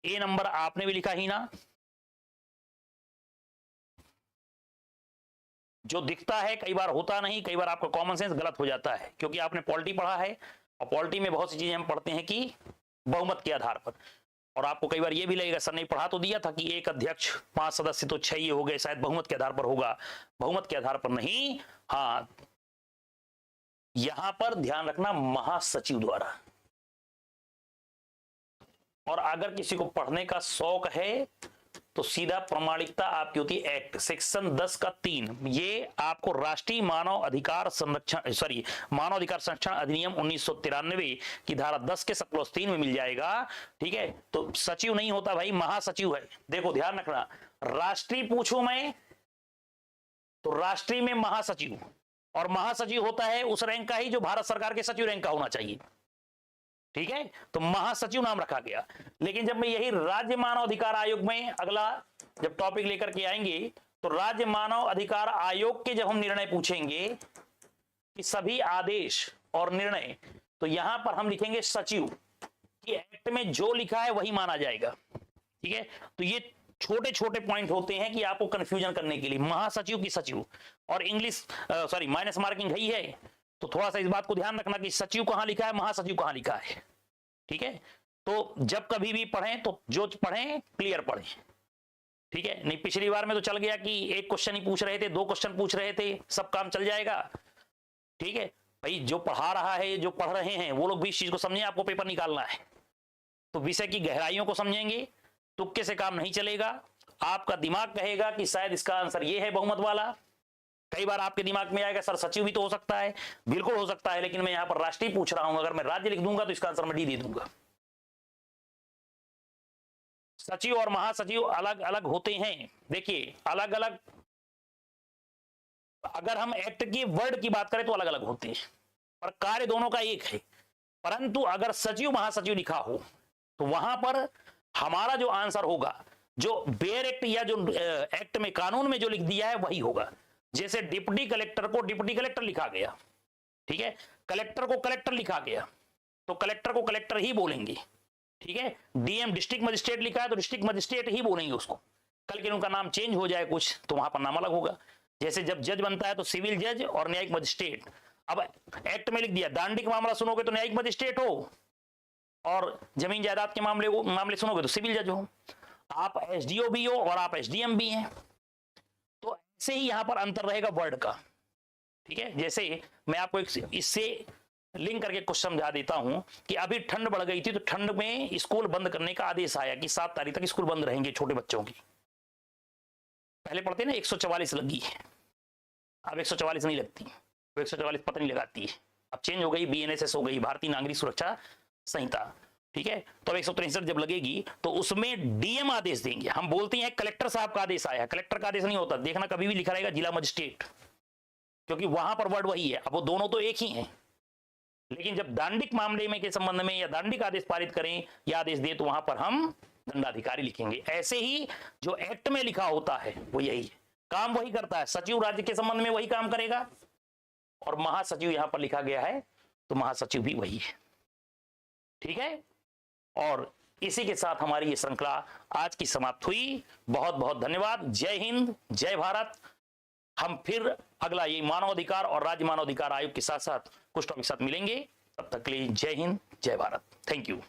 ए नंबर आपने भी लिखा ही ना। जो दिखता है कई बार होता नहीं, कई बार आपका कॉमन सेंस गलत हो जाता है, क्योंकि आपने पॉलिटी पढ़ा है, और पॉलिटी में बहुत सी चीजें हम पढ़ते हैं कि बहुमत के आधार पर, और आपको कई बार ये भी लगेगा सर नहीं पढ़ा तो दिया था कि एक अध्यक्ष 5 सदस्य तो 6 ही हो गए, शायद बहुमत के आधार पर होगा। बहुमत के आधार पर नहीं, हाँ यहां पर ध्यान रखना महासचिव द्वारा। और अगर किसी को पढ़ने का शौक है तो सीधा प्रमाणिकता आपकी होती है एक्ट, सेक्शन 10 का 3, ये आपको राष्ट्रीय मानव अधिकार संरक्षण मानव अधिकार संरक्षण अधिनियम 1993 की धारा 10 के 7+3 में मिल जाएगा। ठीक है, तो सचिव नहीं होता भाई, महासचिव है। देखो ध्यान रखना, राष्ट्रीय पूछूं मैं तो राष्ट्रीय में महासचिव, और महासचिव होता है उस रैंक का ही जो भारत सरकार के सचिव रैंक का होना चाहिए। ठीक है, तो महासचिव नाम रखा गया। लेकिन जब मैं यही राज्य मानव अधिकार आयोग में अगला जब टॉपिक लेकर के आएंगे, तो राज्य मानव अधिकार आयोग के जब हम निर्णय पूछेंगे कि सभी आदेश और निर्णय, तो यहां पर हम लिखेंगे सचिव, कि एक्ट में जो लिखा है वही माना जाएगा। ठीक है, तो ये छोटे छोटे पॉइंट होते हैं कि आपको कंफ्यूजन करने के लिए, महासचिव की सचिव, और इंग्लिश माइनस मार्किंग है, तो थोड़ा सा इस बात को ध्यान रखना कि सचिव कहां लिखा है, महासचिव कहां लिखा है। ठीक है, तो जब कभी भी पढ़ें तो जो पढ़ें क्लियर पढ़ें। ठीक है, नहीं पिछली बार में तो चल गया कि एक क्वेश्चन ही पूछ रहे थे, 2 क्वेश्चन पूछ रहे थे, सब काम चल जाएगा। ठीक है भाई, जो पढ़ा रहा है, जो पढ़ रहे हैं वो लोग भी इस चीज को समझें, आपको पेपर निकालना है तो विषय की गहराइयों को समझेंगे, तुक्के से काम नहीं चलेगा। आपका दिमाग कहेगा कि शायद इसका आंसर ये है बहुमत वाला। कई बार आपके दिमाग में आएगा सर सचिव भी तो हो सकता है, बिल्कुल हो सकता है, लेकिन मैं यहां पर राष्ट्रीय पूछ रहा हूं, अगर मैं राज्य लिख दूंगा तो इसका आंसर मैं डी दे दूंगा। सचिव और महासचिव अलग अलग होते हैं। देखिए अलग अलग, अगर हम एक्ट की वर्ड की बात करें तो अलग अलग होते हैं, पर कार्य दोनों का एक है। परंतु अगर सचिव महासचिव लिखा हो तो वहां पर हमारा जो आंसर होगा, जो बेयर एक्ट या जो एक्ट में कानून में जो लिख दिया है वही होगा। जैसे डिप्टी कलेक्टर को डिप्टी कलेक्टर लिखा गया, ठीक है, कलेक्टर को कलेक्टर लिखा गया तो कलेक्टर को कलेक्टर ही बोलेंगे। ठीक है, डीएम डिस्ट्रिक्ट मजिस्ट्रेट लिखा है तो डिस्ट्रिक्ट मजिस्ट्रेट ही बोलेंगे उसको। कल के उनका नाम चेंज हो जाए कुछ तो वहां पर नाम अलग होगा। जैसे जब जज बनता है तो सिविल जज और न्यायिक मजिस्ट्रेट, अब एक्ट में लिख दिया दांडिक मामला सुनोगे तो न्यायिक मजिस्ट्रेट हो, और जमीन जायदाद के मामले सुनोगे तो सिविल जज हो। आप एसडीओ भी हो और आप एसडीएम भी हैं, तो ऐसे ही यहां पर अंतर रहेगा वर्ड का। ठीक है, जैसे मैं आपको इससे लिंक करके कुछ समझा देता हूं कि अभी ठंड बढ़ गई थी तो ठंड में स्कूल बंद करने का आदेश आया कि 7 तारीख तक स्कूल बंद रहेंगे छोटे बच्चों की। पहले पढ़ते ना 144 लगी है, अब 144 नहीं लगती, 144 पता नहीं लगाती है, अब चेंज हो गई, BNSS हो गई, भारतीय नागरिक सुरक्षा संहिता, ठीक है। तो अब 163 जब लगेगी तो उसमें डीएम आदेश देंगे। हम बोलते हैं कलेक्टर साहब का आदेश आया, कलेक्टर का आदेश नहीं होता, देखना कभी भी लिखा रहेगा जिला मजिस्ट्रेट, क्योंकि वहां पर वर्ड वही है। अब वो दोनों तो एक ही हैं, लेकिन जब दांडिक मामले में के संबंध में या दांडिक आदेश पारित करें या आदेश दें तो वहां पर हम दंडाधिकारी लिखेंगे। ऐसे ही जो एक्ट में लिखा होता है वो यही है, काम वही करता है। सचिव राज्य के संबंध में वही काम करेगा, और महासचिव यहां पर लिखा गया है तो महासचिव भी वही है, ठीक है। और इसी के साथ हमारी ये श्रृंखला आज की समाप्त हुई। बहुत बहुत धन्यवाद। जय हिंद, जय भारत। हम फिर अगला ये मानवाधिकार और राज्य मानवाधिकार आयोग के साथ साथ कुछ टॉपिक के साथ मिलेंगे। तब तक के लिए जय हिंद, जय भारत। Thank you.